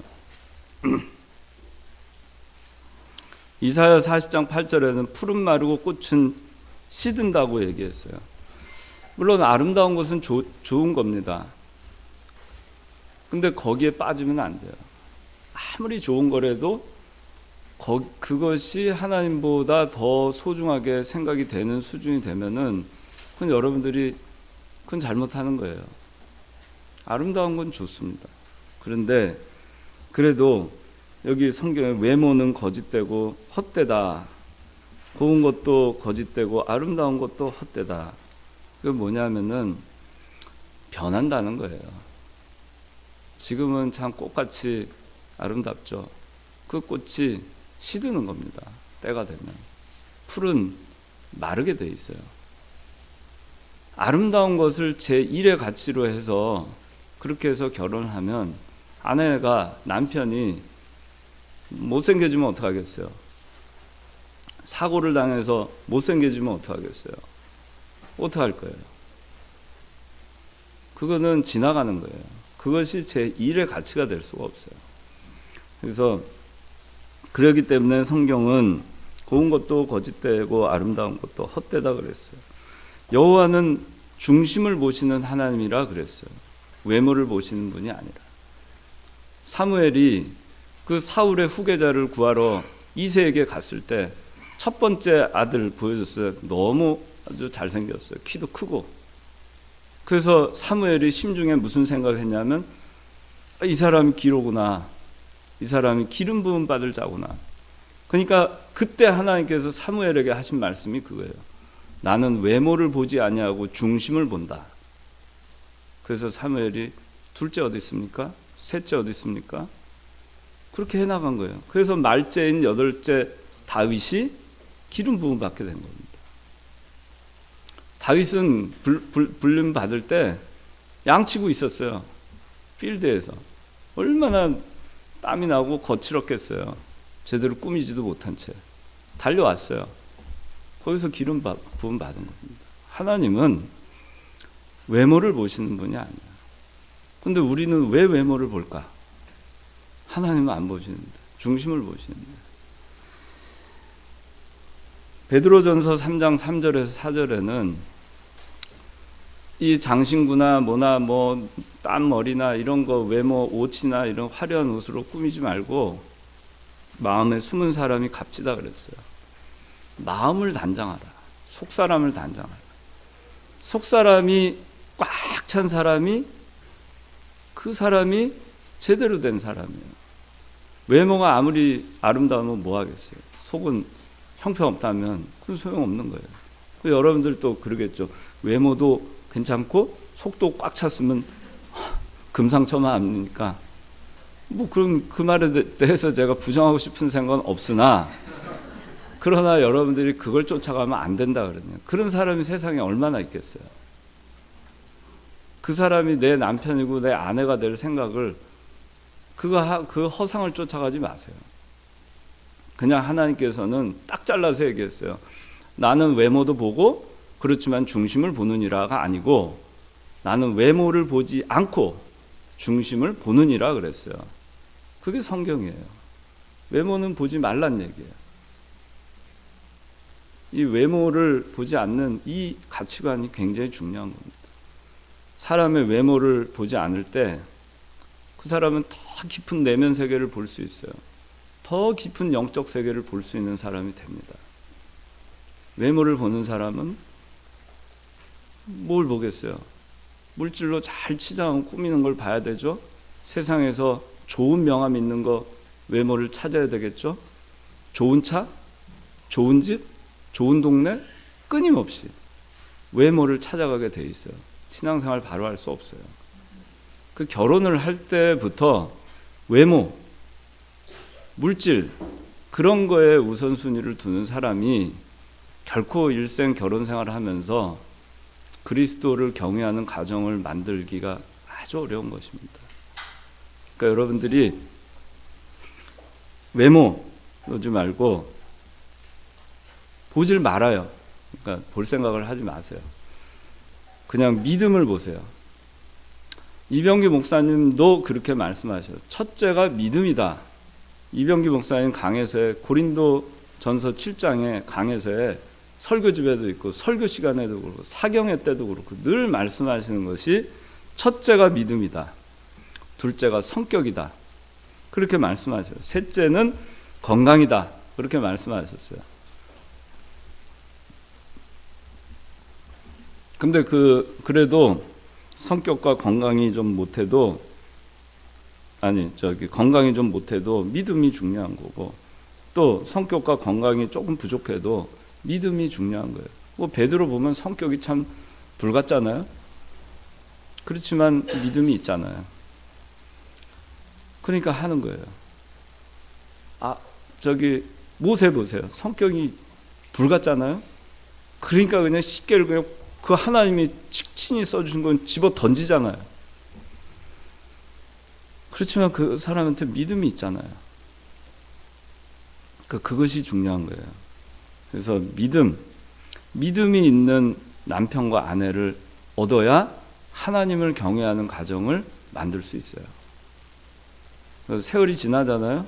이사야 40장 8절에는 푸른 마르고 꽃은 시든다고 얘기했어요. 물론 아름다운 것은 좋은 겁니다. 근데 거기에 빠지면 안 돼요. 아무리 좋은 거라도 그것이 하나님보다 더 소중하게 생각이 되는 수준이 되면은 그건 여러분들이 그건 잘못하는 거예요. 아름다운 건 좋습니다. 그런데 그래도 여기 성경에 외모는 거짓되고 헛되다. 고운 것도 거짓되고 아름다운 것도 헛되다. 그게 뭐냐면은 변한다는 거예요. 지금은 참 꽃같이 아름답죠. 그 꽃이 시드는 겁니다. 때가 되면. 풀은 마르게 돼 있어요. 아름다운 것을 제1의 가치로 해서 그렇게 해서 결혼을 하면 아내가 남편이 못생겨지면 어떡하겠어요? 사고를 당해서 못생겨지면 어떡하겠어요? 어떡할 거예요? 그거는 지나가는 거예요. 그것이 제1의 가치가 될 수가 없어요. 그래서 그렇기 때문에 성경은 고운 것도 거짓되고 아름다운 것도 헛되다 그랬어요. 여호와는 중심을 보시는 하나님이라 그랬어요. 외모를 보시는 분이 아니라. 사무엘이 그 사울의 후계자를 구하러 이새에게 갔을 때 첫 번째 아들 보여줬어요. 너무 아주 잘생겼어요. 키도 크고. 그래서 사무엘이 심중에 무슨 생각했냐면 이 사람이 기로구나. 이 사람이 기름 부음 받을 자구나. 그러니까 그때 하나님께서 사무엘에게 하신 말씀이 그거예요. 나는 외모를 보지 아니하고 중심을 본다. 그래서 사무엘이 둘째 어디 있습니까? 셋째 어디 있습니까? 그렇게 해나간 거예요. 그래서 말째인 8째 다윗이 기름 부음 받게 된 겁니다. 다윗은 불림 받을 때 양치고 있었어요. 필드에서. 얼마나 땀이 나고 거칠었겠어요. 제대로 꾸미지도 못한 채. 달려왔어요. 거기서 기름 부음 받은 겁니다. 하나님은 외모를 보시는 분이 아니에요. 근데 우리는 왜 외모를 볼까? 하나님은 안 보시는데 중심을 보시는데. 베드로전서 3장 3절에서 4절에는 이 장신구나 뭐나 뭐 땀머리나 이런 거 외모 옷이나 이런 화려한 옷으로 꾸미지 말고 마음에 숨은 사람이 값지다 그랬어요. 마음을 단장하라. 속사람을 단장하라. 속사람이 꽉 찬 사람이 그 사람이 제대로 된 사람이에요. 외모가 아무리 아름다우면 뭐 하겠어요. 속은 형편없다면 그건 소용없는 거예요. 여러분들도 그러겠죠. 외모도 괜찮고 속도 꽉 찼으면 금상첨화합니까? 뭐 그럼 그 말에 대해서 제가 부정하고 싶은 생각은 없으나 그러나 여러분들이 그걸 쫓아가면 안 된다 그러네요. 그런 사람이 세상에 얼마나 있겠어요. 그 사람이 내 남편이고 내 아내가 될 생각을 그 허상을 쫓아가지 마세요. 그냥 하나님께서는 딱 잘라서 얘기했어요. 나는 외모도 보고 그렇지만 중심을 보느니라가 아니고 나는 외모를 보지 않고 중심을 보느니라 그랬어요. 그게 성경이에요. 외모는 보지 말란 얘기예요. 이 외모를 보지 않는 이 가치관이 굉장히 중요한 겁니다. 사람의 외모를 보지 않을 때 그 사람은 더 깊은 내면 세계를 볼 수 있어요. 더 깊은 영적 세계를 볼 수 있는 사람이 됩니다. 외모를 보는 사람은 뭘 보겠어요? 물질로 잘 치장하고 꾸미는 걸 봐야 되죠. 세상에서 좋은 명함 있는 거 외모를 찾아야 되겠죠. 좋은 차, 좋은 집, 좋은 동네 끊임없이 외모를 찾아가게 돼 있어요. 신앙생활 바로 할 수 없어요. 그 결혼을 할 때부터 외모, 물질 그런 거에 우선순위를 두는 사람이 결코 일생 결혼 생활을 하면서 그리스도를 경외하는 가정을 만들기가 아주 어려운 것입니다. 그러니까 여러분들이 외모 보지 말고 보질 말아요. 그러니까 볼 생각을 하지 마세요. 그냥 믿음을 보세요. 이병기 목사님도 그렇게 말씀하셔요. 첫째가 믿음이다. 이병기 목사님 강해서에 고린도 전서 7장에 강해서에 설교집에도 있고 설교 시간에도 그렇고 사경회 때도 그렇고 늘 말씀하시는 것이 첫째가 믿음이다. 둘째가 성격이다. 그렇게 말씀하셔요. 셋째는 건강이다. 그렇게 말씀하셨어요. 근데 그래도 성격과 건강이 좀 못해도 건강이 좀 못해도 믿음이 중요한 거고, 또 성격과 건강이 조금 부족해도 믿음이 중요한 거예요. 뭐 베드로 보면 성격이 참 불같잖아요. 그렇지만 믿음이 있잖아요. 그러니까 하는 거예요. 모세 보세요. 성격이 불같잖아요. 그러니까 그냥 쉽게 그냥 그 하나님이 친히 써주신 건 집어 던지잖아요. 그렇지만 그 사람한테 믿음이 있잖아요. 그것이 중요한 거예요. 그래서 믿음이 있는 남편과 아내를 얻어야 하나님을 경외하는 가정을 만들 수 있어요. 세월이 지나잖아요.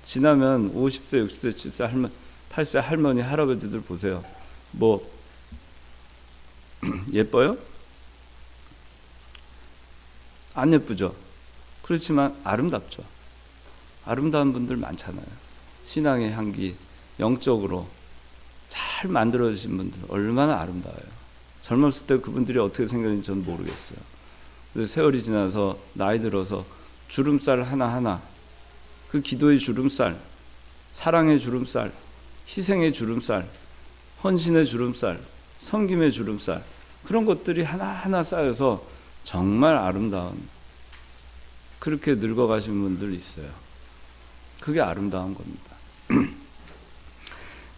지나면 50세, 60세, 70세 할머니, 80세 할머니, 할아버지들 보세요. 뭐 예뻐요? 안 예쁘죠? 그렇지만 아름답죠. 아름다운 분들 많잖아요. 신앙의 향기, 영적으로 잘 만들어주신 분들 얼마나 아름다워요. 젊었을 때 그분들이 어떻게 생겼는지 저는 모르겠어요. 그래서 세월이 지나서 나이 들어서 주름살 하나하나, 그 기도의 주름살, 사랑의 주름살, 희생의 주름살, 헌신의 주름살, 섬김의 주름살, 그런 것들이 하나하나 쌓여서 정말 아름다운, 그렇게 늙어가신 분들 있어요. 그게 아름다운 겁니다.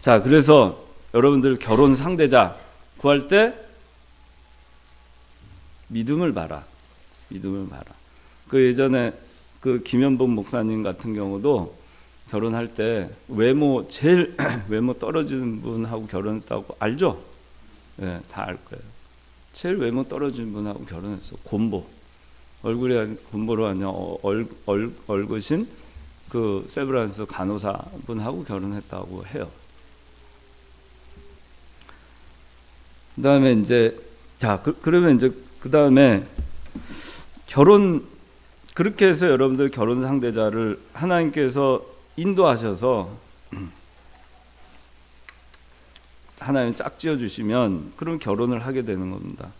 자, 그래서 여러분들 결혼 상대자 구할 때 믿음을 봐라. 믿음을 봐라. 예전에 김현복 목사님 같은 경우도 결혼할 때 제일 외모 떨어지는 분하고 결혼했다고 알죠? 네, 다 알 거예요. 제일 외모 떨어지는 분하고 결혼했어. 곰보. 얼굴이 곰보로 아니라 얼굴신 그 세브란스 간호사 분하고 결혼했다고 해요. 그다음에 이제 그러면 이제 그다음에 그렇게 해서 여러분들 결혼 상대자를 하나님께서 인도하셔서 하나님 짝지어 주시면 그럼 결혼을 하게 되는 겁니다.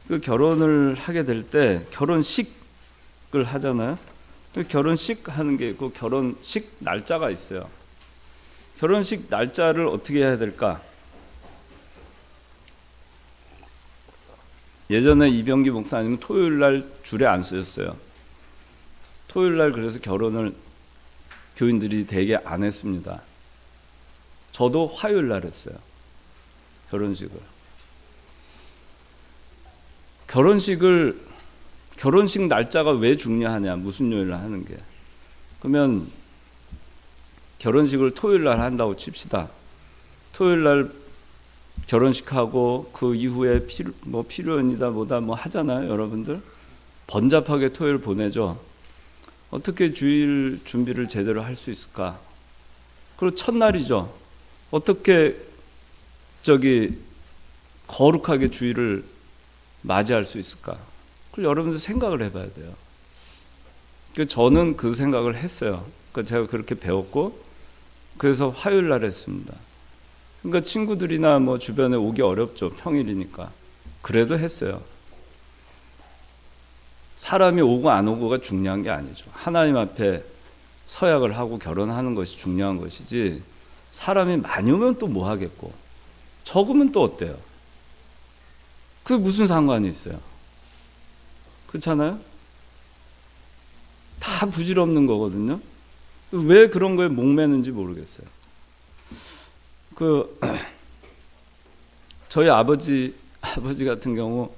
그 결혼을 하게 될 때 결혼식을 하잖아요. 결혼식 하는 게 있고 결혼식 날짜가 있어요. 결혼식 날짜를 어떻게 해야 될까? 예전에 이병기 목사님은 토요일 날 줄에 안 쓰였어요. 토요일 날 그래서 결혼을 교인들이 대개 안 했습니다. 저도 화요일 날 했어요. 결혼식 날짜가 왜 중요하냐? 무슨 요일 날 하는 게. 그러면 결혼식을 토요일 날 한다고 칩시다. 토요일 날 결혼식하고 그 이후에 필요연이다 뭐다 뭐 하잖아요, 여러분들. 번잡하게 토요일 보내죠. 어떻게 주일 준비를 제대로 할 수 있을까? 그리고 첫날이죠. 어떻게 거룩하게 주일을 맞이할 수 있을까? 그걸 여러분들 생각을 해봐야 돼요. 저는 그 생각을 했어요. 제가 그렇게 배웠고, 그래서 화요일 날 했습니다. 그러니까 친구들이나 뭐 주변에 오기 어렵죠. 평일이니까. 그래도 했어요. 사람이 오고 안 오고가 중요한 게 아니죠. 하나님 앞에 서약을 하고 결혼하는 것이 중요한 것이지, 사람이 많이 오면 또 뭐 하겠고, 적으면 또 어때요? 그게 무슨 상관이 있어요? 그렇잖아요? 다 부질없는 거거든요. 왜 그런 거에 목매는지 모르겠어요. 저희 아버지 같은 경우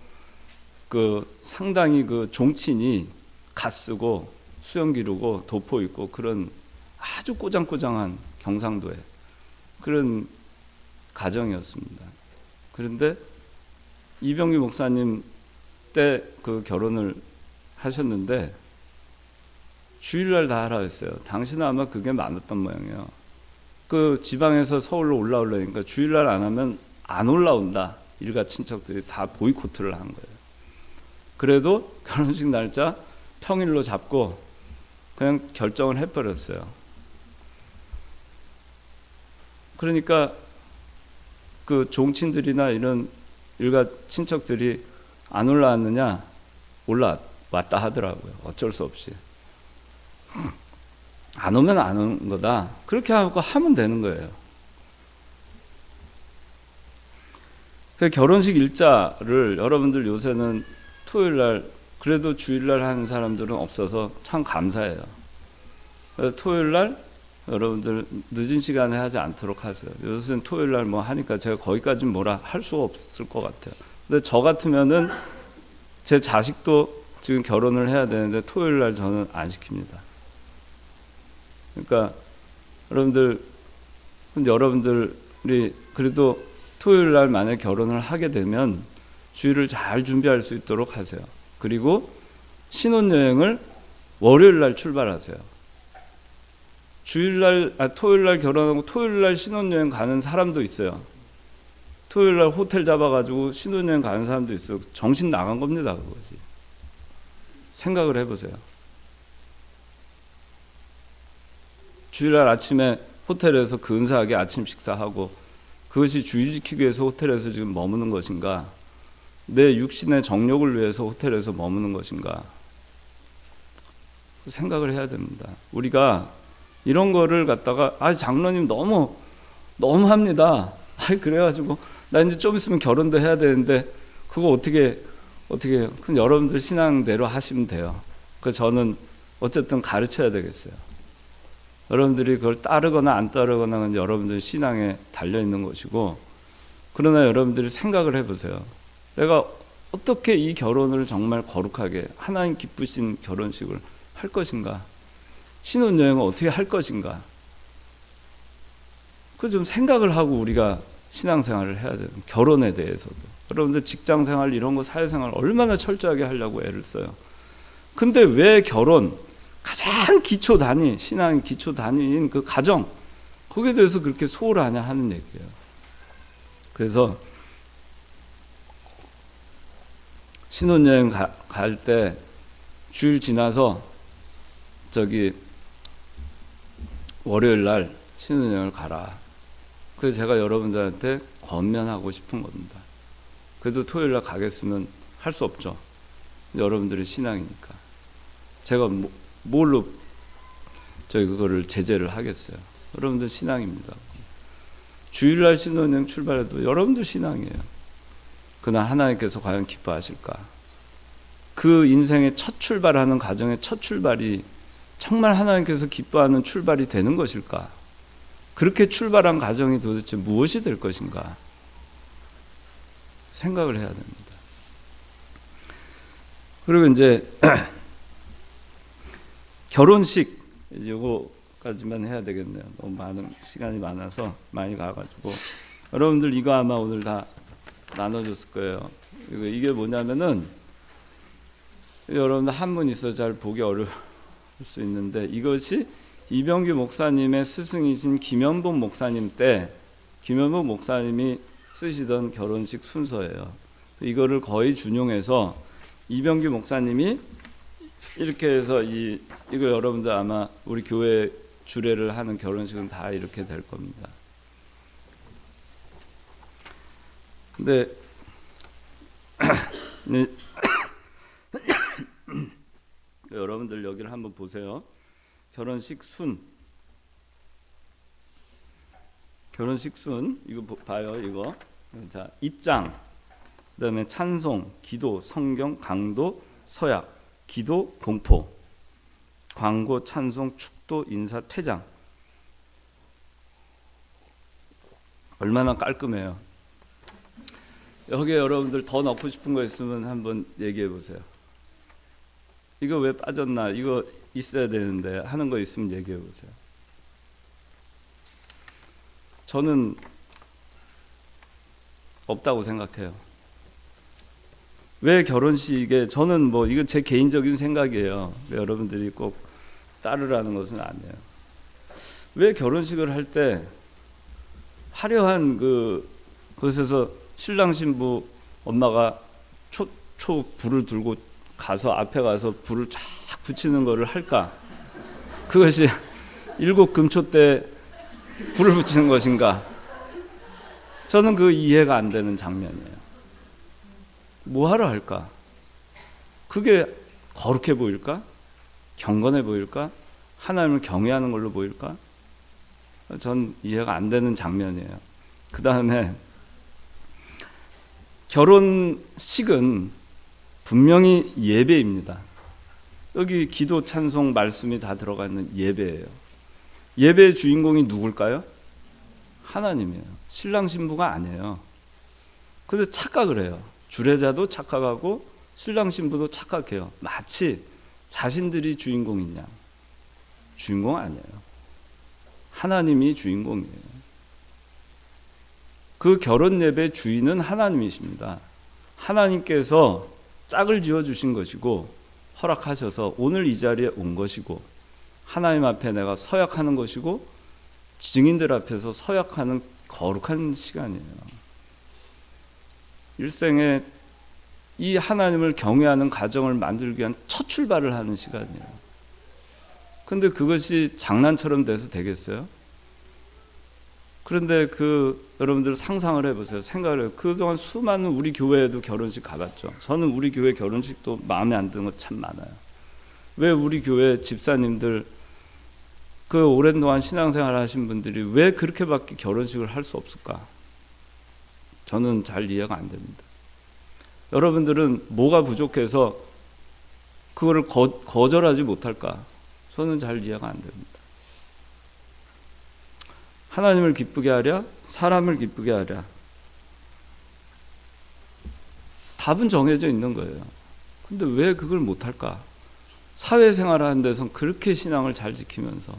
상당히 종친이 갓 쓰고 수염 기르고 도포 있고 그런 아주 꼬장꼬장한 경상도에 그런 가정이었습니다. 그런데 이병기 목사님 때 결혼을 하셨는데 주일날 다 하라 했어요. 당신은 아마 그게 많았던 모양이에요. 지방에서 서울로 올라오려니까 주일날 안 하면 안 올라온다. 일가 친척들이 다 보이콧을 한 거예요. 그래도 결혼식 날짜 평일로 잡고 그냥 결정을 해버렸어요. 그러니까 그 종친들이나 이런 일가 친척들이 안 올라왔느냐? 올라왔다 하더라고요. 어쩔 수 없이. 안 오면 안 오는 거다. 그렇게 하고 하면 되는 거예요. 그 결혼식 일자를 여러분들 요새는 토요일날, 그래도 주일날 하는 사람들은 없어서 참 감사해요. 토요일날 여러분들 늦은 시간에 하지 않도록 하세요. 요새는 토요일날 뭐 하니까 제가 거기까지는 뭐라 할 수가 없을 것 같아요. 근데 저 같으면은 제 자식도 지금 결혼을 해야 되는데 토요일날 저는 안 시킵니다. 그러니까 여러분들이 그래도 토요일날 만약 결혼을 하게 되면 주일을 잘 준비할 수 있도록 하세요. 그리고 신혼여행을 월요일날 출발하세요. 토요일날 결혼하고 토요일날 신혼여행 가는 사람도 있어요. 토요일날 호텔 잡아가지고 신혼여행 가는 사람도 있어요. 정신 나간 겁니다, 그거지. 생각을 해보세요. 주일날 아침에 호텔에서 근사하게 아침 식사하고 그것이 주일 지키기 위해서 호텔에서 지금 머무는 것인가? 내 육신의 정욕을 위해서 호텔에서 머무는 것인가? 생각을 해야 됩니다. 우리가 이런 거를 갖다가 장로님 너무 합니다. 그래가지고 나 이제 좀 있으면 결혼도 해야 되는데 그거 어떻게 그럼 여러분들 신앙대로 하시면 돼요. 그 저는 어쨌든 가르쳐야 되겠어요. 여러분들이 그걸 따르거나 안 따르거나 여러분들 신앙에 달려 있는 것이고, 그러나 여러분들이 생각을 해보세요. 내가 어떻게 이 결혼을 정말 거룩하게 하나님 기쁘신 결혼식을 할 것인가? 신혼여행을 어떻게 할 것인가? 그 좀 생각을 하고 우리가 신앙생활을 해야 돼요. 결혼에 대해서도. 여러분들 직장생활 이런 거 사회생활 얼마나 철저하게 하려고 애를 써요. 근데 왜 결혼? 가장 기초 단위, 신앙의 기초 단위인 그 가정, 거기에 대해서 그렇게 소홀하냐 하는 얘기예요. 그래서 신혼여행 갈 때 주일 지나서 월요일 날 신혼여행을 가라. 그래서 제가 여러분들한테 권면하고 싶은 겁니다. 그래도 토요일 날 가겠으면 할 수 없죠. 여러분들의 신앙이니까. 제가 뭘로 그거를 제재를 하겠어요. 여러분들 신앙입니다. 주일날 신혼여행 출발해도 여러분들 신앙이에요. 그러나 하나님께서 과연 기뻐하실까? 그 인생의 첫 출발하는 가정의 첫 출발이 정말 하나님께서 기뻐하는 출발이 되는 것일까? 그렇게 출발한 가정이 도대체 무엇이 될 것인가? 생각을 해야 됩니다. 그리고 이제 결혼식 이거까지만 해야 되겠네요. 너무 많은 시간이 많아서 많이 가가지고 여러분들 이거 아마 오늘 다 나눠줬을 거예요. 이게 뭐냐면은 여러분들 한문 있어 잘 보기 어려울 수 있는데 이것이 이병규 목사님의 스승이신 김현복 목사님 때 김현복 목사님이 쓰시던 결혼식 순서예요. 이거를 거의 준용해서 이병규 목사님이 이렇게 해서 이거 여러분들 아마 우리 교회 주례를 하는 결혼식은 다 이렇게 될 겁니다. 근데 여러분들 여기를 한번 보세요. 결혼식 순 이거 봐요. 이거 자 입장, 그다음에 찬송, 기도, 성경, 강도, 서약, 기도, 공포, 광고, 찬송, 축도, 인사, 퇴장. 얼마나 깔끔해요. 여기에 여러분들 더 넣고 싶은 거 있으면 한번 얘기해 보세요. 이거 왜 빠졌나? 이거 있어야 되는데 하는 거 있으면 얘기해 보세요. 저는 없다고 생각해요. 왜 결혼식에 저는 이건 제 개인적인 생각이에요. 여러분들이 꼭 따르라는 것은 아니에요. 왜 결혼식을 할 때 화려한 그곳에서 신랑 신부 엄마가 초 불을 들고 가서 앞에 가서 불을 쫙 붙이는 거를 할까? 그것이 일곱 금초 때 불을 붙이는 것인가? 저는 그 이해가 안 되는 장면이에요. 뭐하러 할까? 그게 거룩해 보일까? 경건해 보일까? 하나님을 경외하는 걸로 보일까? 전 이해가 안 되는 장면이에요. 그 다음에 결혼식은 분명히 예배입니다. 여기 기도, 찬송, 말씀이 다 들어가 있는 예배예요. 예배의 주인공이 누굴까요? 하나님이에요. 신랑 신부가 아니에요. 근데 착각을 해요. 주례자도 착각하고 신랑 신부도 착각해요. 마치 자신들이 주인공인 양. 주인공 아니에요. 하나님이 주인공이에요. 그 결혼 예배 주인은 하나님이십니다. 하나님께서 짝을 지어주신 것이고 허락하셔서 오늘 이 자리에 온 것이고 하나님 앞에 내가 서약하는 것이고 증인들 앞에서 서약하는 거룩한 시간이에요. 일생에 이 하나님을 경외하는 가정을 만들기 위한 첫 출발을 하는 시간이에요. 근데 그것이 장난처럼 돼서 되겠어요? 그런데 여러분들 상상을 해보세요. 생각을 해요. 그동안 수많은 우리 교회에도 결혼식 가봤죠. 저는 우리 교회 결혼식도 마음에 안 드는 거 참 많아요. 왜 우리 교회 집사님들 그 오랜 동안 신앙생활 하신 분들이 왜 그렇게밖에 결혼식을 할 수 없을까? 저는 잘 이해가 안 됩니다. 여러분들은 뭐가 부족해서 그거를 거절하지 못할까? 저는 잘 이해가 안 됩니다. 하나님을 기쁘게 하랴, 사람을 기쁘게 하랴. 답은 정해져 있는 거예요. 근데 왜 그걸 못할까? 사회생활을 하는 데선 그렇게 신앙을 잘 지키면서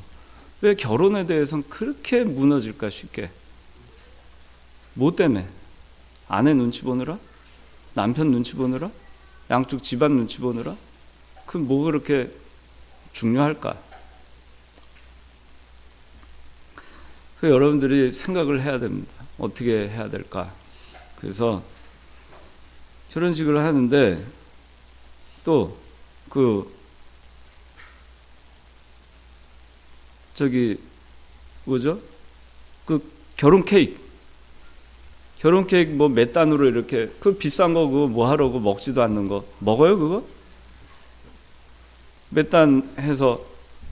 왜 결혼에 대해서는 그렇게 무너질까 쉽게? 뭐 때문에? 아내 눈치 보느라? 남편 눈치 보느라? 양쪽 집안 눈치 보느라? 그 뭐 그렇게 중요할까? 여러분들이 생각을 해야 됩니다. 어떻게 해야 될까? 그래서 결혼식을 하는데 또 뭐죠? 결혼 케이크 뭐 몇 단으로 이렇게 그 비싼 거 그거 뭐 하라고 먹지도 않는 거 먹어요 그거? 몇 단 해서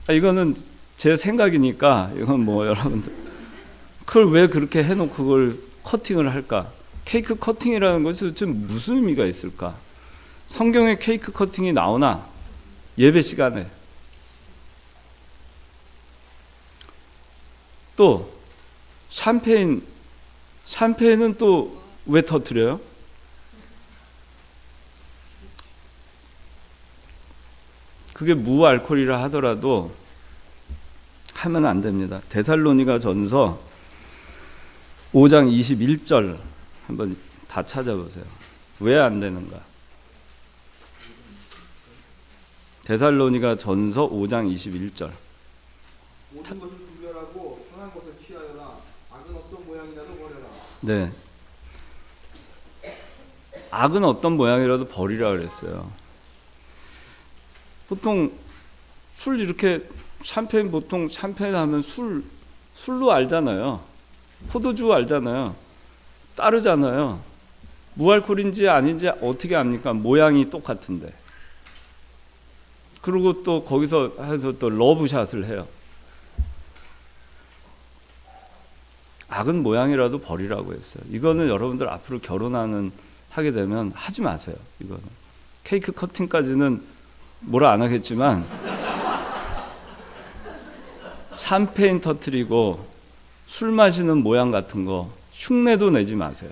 이거는 제 생각이니까 이건 뭐 여러분들 그걸 왜 그렇게 해놓고 그걸 커팅을 할까? 케이크 커팅이라는 것이 도대체 무슨 의미가 있을까? 성경에 케이크 커팅이 나오나? 예배 시간에. 또 샴페인은 또 왜 터뜨려요? 그게 무알코올이라 하더라도 하면 안 됩니다. 데살로니가 전서 5장 21절 한번 다 찾아보세요. 왜 안 되는가? 데살로니가 전서 5장 21절. 모든 것을 구별하고 선한 것을 취하여라. 악은 어떤 모양이라도 버려라. 네. 악은 어떤 모양이라도 버리라 그랬어요. 보통 술 이렇게 보통 샴페인 하면 술로 알잖아요. 포도주 알잖아요. 따르잖아요. 무알콜인지 아닌지 어떻게 압니까? 모양이 똑같은데. 그리고 또 거기서 해서 또 러브샷을 해요. 악은 모양이라도 버리라고 했어요. 이거는 여러분들 앞으로 하게 되면 하지 마세요. 이거는 케이크 커팅까지는 뭐라 안 하겠지만 샴페인 터뜨리고 술 마시는 모양 같은 거 흉내도 내지 마세요.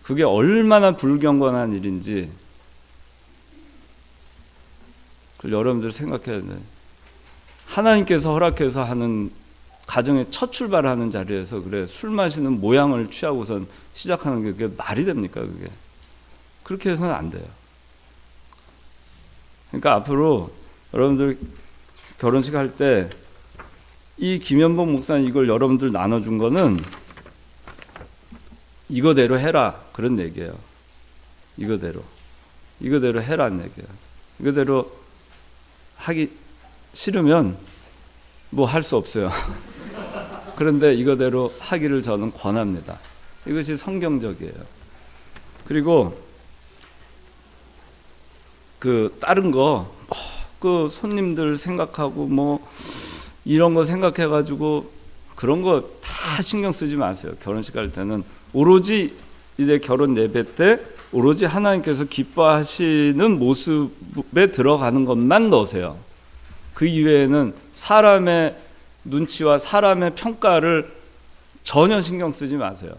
그게 얼마나 불경건한 일인지 그걸 여러분들 생각해야 돼요. 하나님께서 허락해서 하는 가정의 첫 출발하는 자리에서 그래 술 마시는 모양을 취하고선 시작하는 게 그게 말이 됩니까? 그게 그렇게 해서는 안 돼요. 그러니까 앞으로 여러분들 결혼식 할 때 이 김현복 목사님 이걸 여러분들 나눠준 거는 이거대로 해라 그런 얘기예요. 이거대로 해라는 얘기예요. 이거대로 하기 싫으면 뭐 할 수 없어요. 그런데 이거대로 하기를 저는 권합니다. 이것이 성경적이에요. 그리고 그 다른 거 그 손님들 생각하고 뭐 이런 거 생각해 가지고 그런 거 다 신경 쓰지 마세요. 결혼식 할 때는 오로지 이제 결혼 예배 때 오로지 하나님께서 기뻐하시는 모습에 들어가는 것만 넣으세요. 그 이외에는 사람의 눈치와 사람의 평가를 전혀 신경 쓰지 마세요.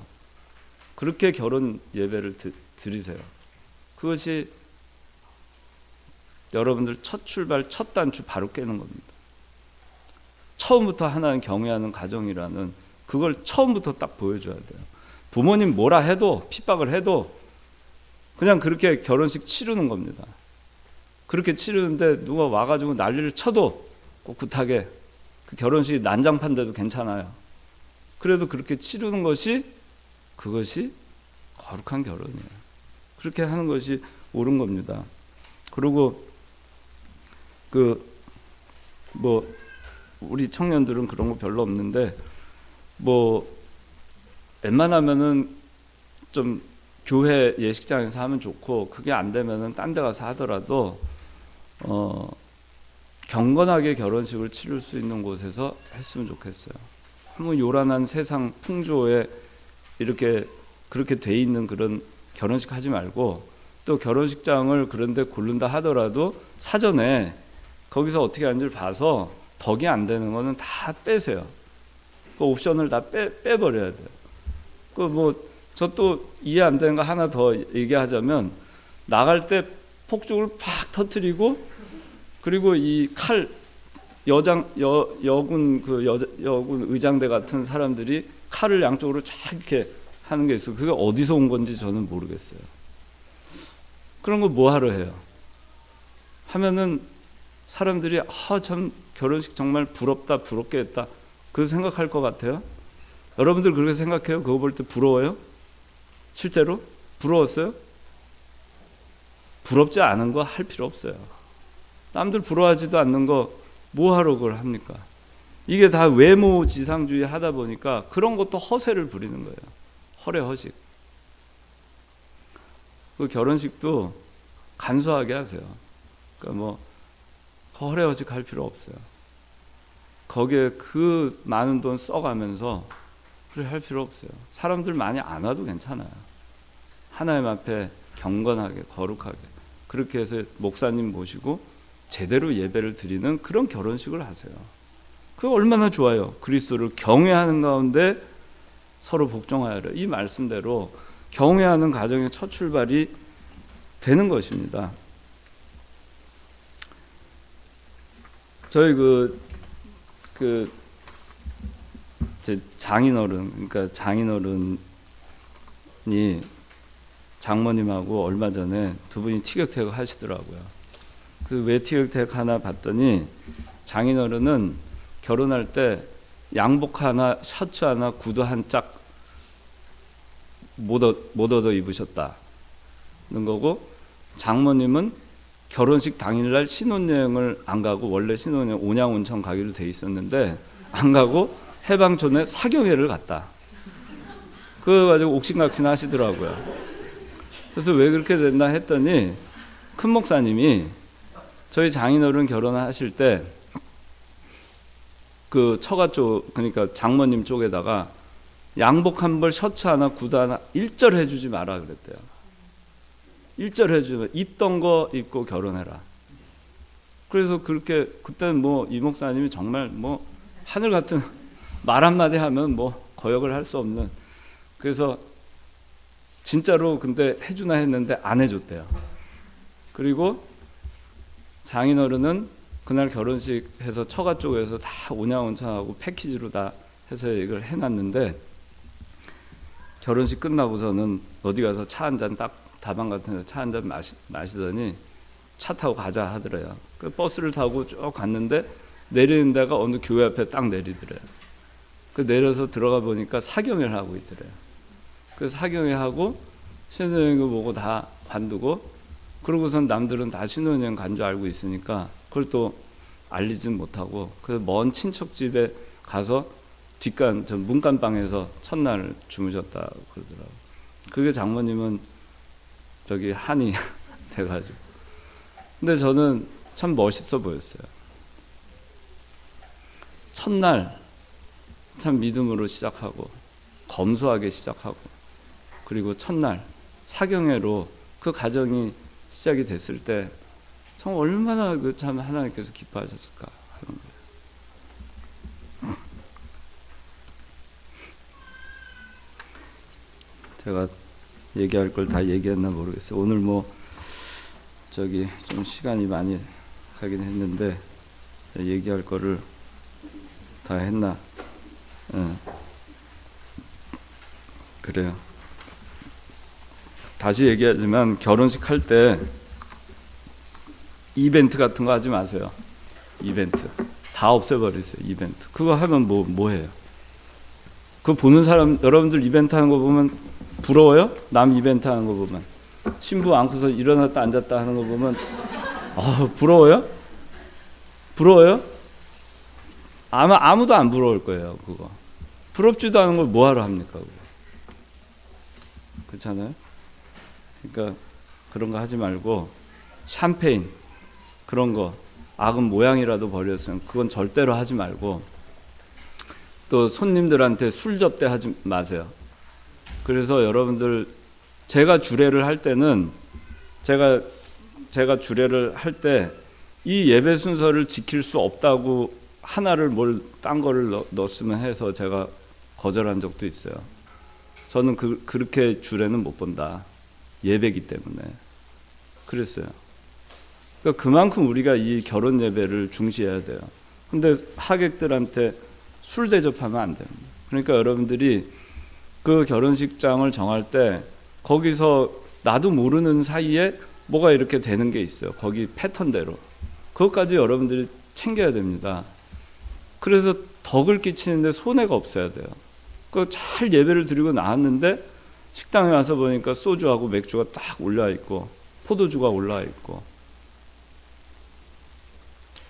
그렇게 결혼 예배를 드리세요. 그것이 여러분들 첫 출발, 첫 단추 바로 깨는 겁니다. 처음부터 하나님 경외하는 가정이라는 그걸 처음부터 딱 보여줘야 돼요. 부모님 뭐라 해도 핍박을 해도 그냥 그렇게 결혼식 치르는 겁니다. 그렇게 치르는데 누가 와가지고 난리를 쳐도 꿋꿋하게 그 결혼식이 난장판돼도 괜찮아요. 그래도 그렇게 치르는 것이 그것이 거룩한 결혼이에요. 그렇게 하는 것이 옳은 겁니다. 그리고 우리 청년들은 그런 거 별로 없는데 웬만하면은 좀 교회 예식장에서 하면 좋고 그게 안 되면은 딴 데 가서 하더라도 경건하게 결혼식을 치를 수 있는 곳에서 했으면 좋겠어요. 너무 요란한 세상 풍조에 이렇게 그렇게 돼 있는 그런 결혼식 하지 말고 또 결혼식장을 그런데 고른다 하더라도 사전에 거기서 어떻게 하는지를 봐서 덕이 안 되는 거는 다 빼세요. 그 옵션을 다 빼버려야 돼요. 저 또 이해 안 되는 거 하나 더 얘기하자면 나갈 때 폭죽을 팍 터뜨리고 그리고 이 칼 여군 의장대 같은 사람들이 칼을 양쪽으로 쫙 이렇게 하는 게 있어요. 그게 어디서 온 건지 저는 모르겠어요. 그런 거 뭐 하러 해요? 하면은 사람들이 참 결혼식 정말 부럽다, 부럽게 했다. 그렇게 생각할 것 같아요. 여러분들 그렇게 생각해요? 그거 볼 때 부러워요? 실제로? 부러웠어요? 부럽지 않은 거 할 필요 없어요. 남들 부러워하지도 않는 거 뭐하러 그걸 합니까? 이게 다 외모 지상주의 하다 보니까 그런 것도 허세를 부리는 거예요. 허례 허식. 그 결혼식도 간소하게 하세요. 그러니까 허례 허식 할 필요 없어요. 거기에 그 많은 돈 써가면서 그렇게 할 필요 없어요. 사람들 많이 안 와도 괜찮아요. 하나님 앞에 경건하게 거룩하게 그렇게 해서 목사님 모시고 제대로 예배를 드리는 그런 결혼식을 하세요. 그거 얼마나 좋아요. 그리스도를 경외하는 가운데 서로 복종하여라. 이 말씀대로 경외하는 가정의 첫 출발이 되는 것입니다. 저희 제 장인어른, 그러니까 장인어른이 장모님하고 얼마 전에 두 분이 티격태격 하시더라고요. 그 왜 티격태격 하나 봤더니 장인어른은 결혼할 때 양복 하나, 셔츠 하나, 구두 한 짝 못 얻어 입으셨다는 거고, 장모님은 결혼식 당일날 신혼여행을 안 가고 원래 신혼여행 온양온천 가기로 돼 있었는데 안 가고 해방촌에 사경회를 갔다. 그거 가지고 옥신각신 하시더라고요. 그래서 왜 그렇게 됐나 했더니 큰 목사님이 저희 장인어른 결혼하실 때 그 처가 쪽, 그러니까 장모님 쪽에다가 양복 한 벌, 셔츠 하나, 구두 하나 일절 해주지 마라 그랬대요. 일절 해주면 입던 거 입고 결혼해라. 그래서 그렇게 그때는 이 목사님이 정말 하늘 같은 말 한마디 하면 거역을 할 수 없는, 그래서 진짜로 근데 해주나 했는데 안 해줬대요. 그리고 장인어른은 그날 결혼식 해서 처가 쪽에서 다 온양온천하고 패키지로 다 해서 이걸 해놨는데 결혼식 끝나고서는 어디 가서 차 한 잔 딱 다방 같은 데서 차 한 잔 마시더니 차 타고 가자 하더래요. 그 버스를 타고 쭉 갔는데 내리는 데가 어느 교회 앞에 딱 내리더래요. 그 내려서 들어가 보니까 사경회를 하고 있더래요. 그 사경회 하고 신혼여행 보고 다 관두고, 그러고선 남들은 다 신혼여행 간 줄 알고 있으니까 그걸 또 알리진 못하고 그 먼 친척 집에 가서 뒷간 저 문간방에서 첫날 주무셨다 그러더라고요. 그게 장모님은 저기 한이 돼가지고. 근데 저는 참 멋있어 보였어요. 첫날 참 믿음으로 시작하고 검소하게 시작하고 그리고 첫날 사경회로 그 가정이 시작이 됐을 때 참 얼마나 그 참 하나님께서 기뻐하셨을까 하는 거예요. 제가 얘기할 걸 다 얘기했나 모르겠어요. 오늘 뭐 저기 좀 시간이 많이 가긴 했는데 얘기할 거를 다 했나? 그래요. 다시 얘기하지만 결혼식 할 때 이벤트 같은 거 하지 마세요. 이벤트 다 없애버리세요. 이벤트 그거 하면 뭐 해요? 그거 보는 사람 여러분들 이벤트 하는 거 보면 부러워요? 남 이벤트 하는 거 보면 신부 안고서 일어났다 앉았다 하는 거 보면 부러워요? 부러워요? 아무도 안 부러울 거예요. 그거 부럽지도 않은 걸 뭐하러 합니까? 그거. 그렇잖아요. 그러니까 그런 거 하지 말고 샴페인 그런 거 악은 모양이라도 버렸으면 그건 절대로 하지 말고 또 손님들한테 술 접대하지 마세요. 그래서 여러분들 제가 주례를 할 때는 제가 주례를 할 때 이 예배 순서를 지킬 수 없다고 하나를 딴 거를 넣었으면 해서 제가 거절한 적도 있어요. 저는 그렇게 주례는 못 본다. 예배기 때문에. 그랬어요. 그러니까 그만큼 우리가 이 결혼 예배를 중시해야 돼요. 근데 하객들한테 술 대접하면 안 됩니다. 그러니까 여러분들이 그 결혼식장을 정할 때 거기서 나도 모르는 사이에 뭐가 이렇게 되는 게 있어요. 거기 패턴대로. 그것까지 여러분들이 챙겨야 됩니다. 그래서 덕을 끼치는데 손해가 없어야 돼요. 그 잘 예배를 드리고 나왔는데 식당에 와서 보니까 소주하고 맥주가 딱 올라 있고 포도주가 올라 있고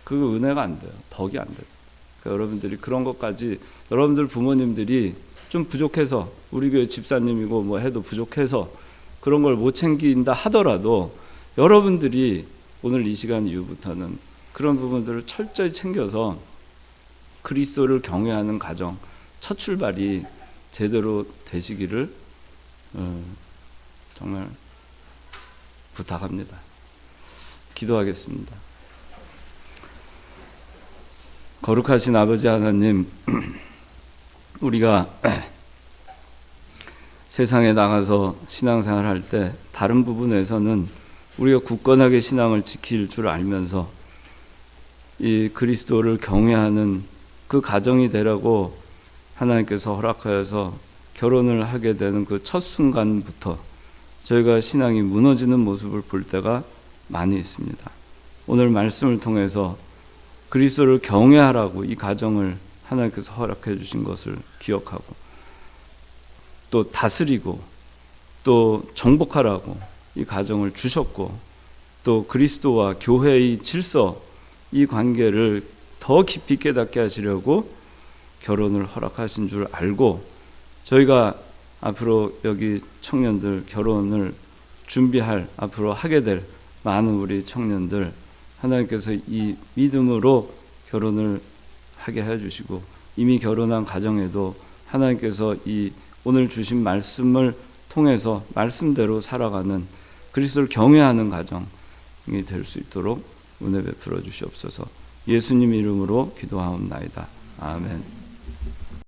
그거 은혜가 안 돼요. 덕이 안 돼요. 그러니까 여러분들이 그런 것까지 여러분들 부모님들이 좀 부족해서 우리 교회 집사님이고 뭐 해도 부족해서 그런 걸 못 챙긴다 하더라도 여러분들이 오늘 이 시간 이후부터는 그런 부분들을 철저히 챙겨서 그리스도를 경외하는 가정 첫 출발이 제대로 되시기를 정말 부탁합니다. 기도하겠습니다. 거룩하신 아버지 하나님, 우리가 세상에 나가서 신앙생활 할 때 다른 부분에서는 우리가 굳건하게 신앙을 지킬 줄 알면서 이 그리스도를 경외하는 그 가정이 되라고 하나님께서 허락하여서 결혼을 하게 되는 그 첫 순간부터 저희가 신앙이 무너지는 모습을 볼 때가 많이 있습니다. 오늘 말씀을 통해서 그리스도를 경외하라고 이 가정을 하나님께서 허락해 주신 것을 기억하고 또 다스리고 또 정복하라고 이 가정을 주셨고 또 그리스도와 교회의 질서 이 관계를 더 깊이 깨닫게 하시려고 결혼을 허락하신 줄 알고 저희가 앞으로 여기 청년들 결혼을 준비할 앞으로 하게 될 많은 우리 청년들 하나님께서 이 믿음으로 결혼을 하게 해주시고 이미 결혼한 가정에도 하나님께서 이 오늘 주신 말씀을 통해서 말씀대로 살아가는 그리스도를 경외하는 가정이 될 수 있도록 은혜 베풀어 주시옵소서. 예수님 이름으로 기도하옵나이다. 아멘.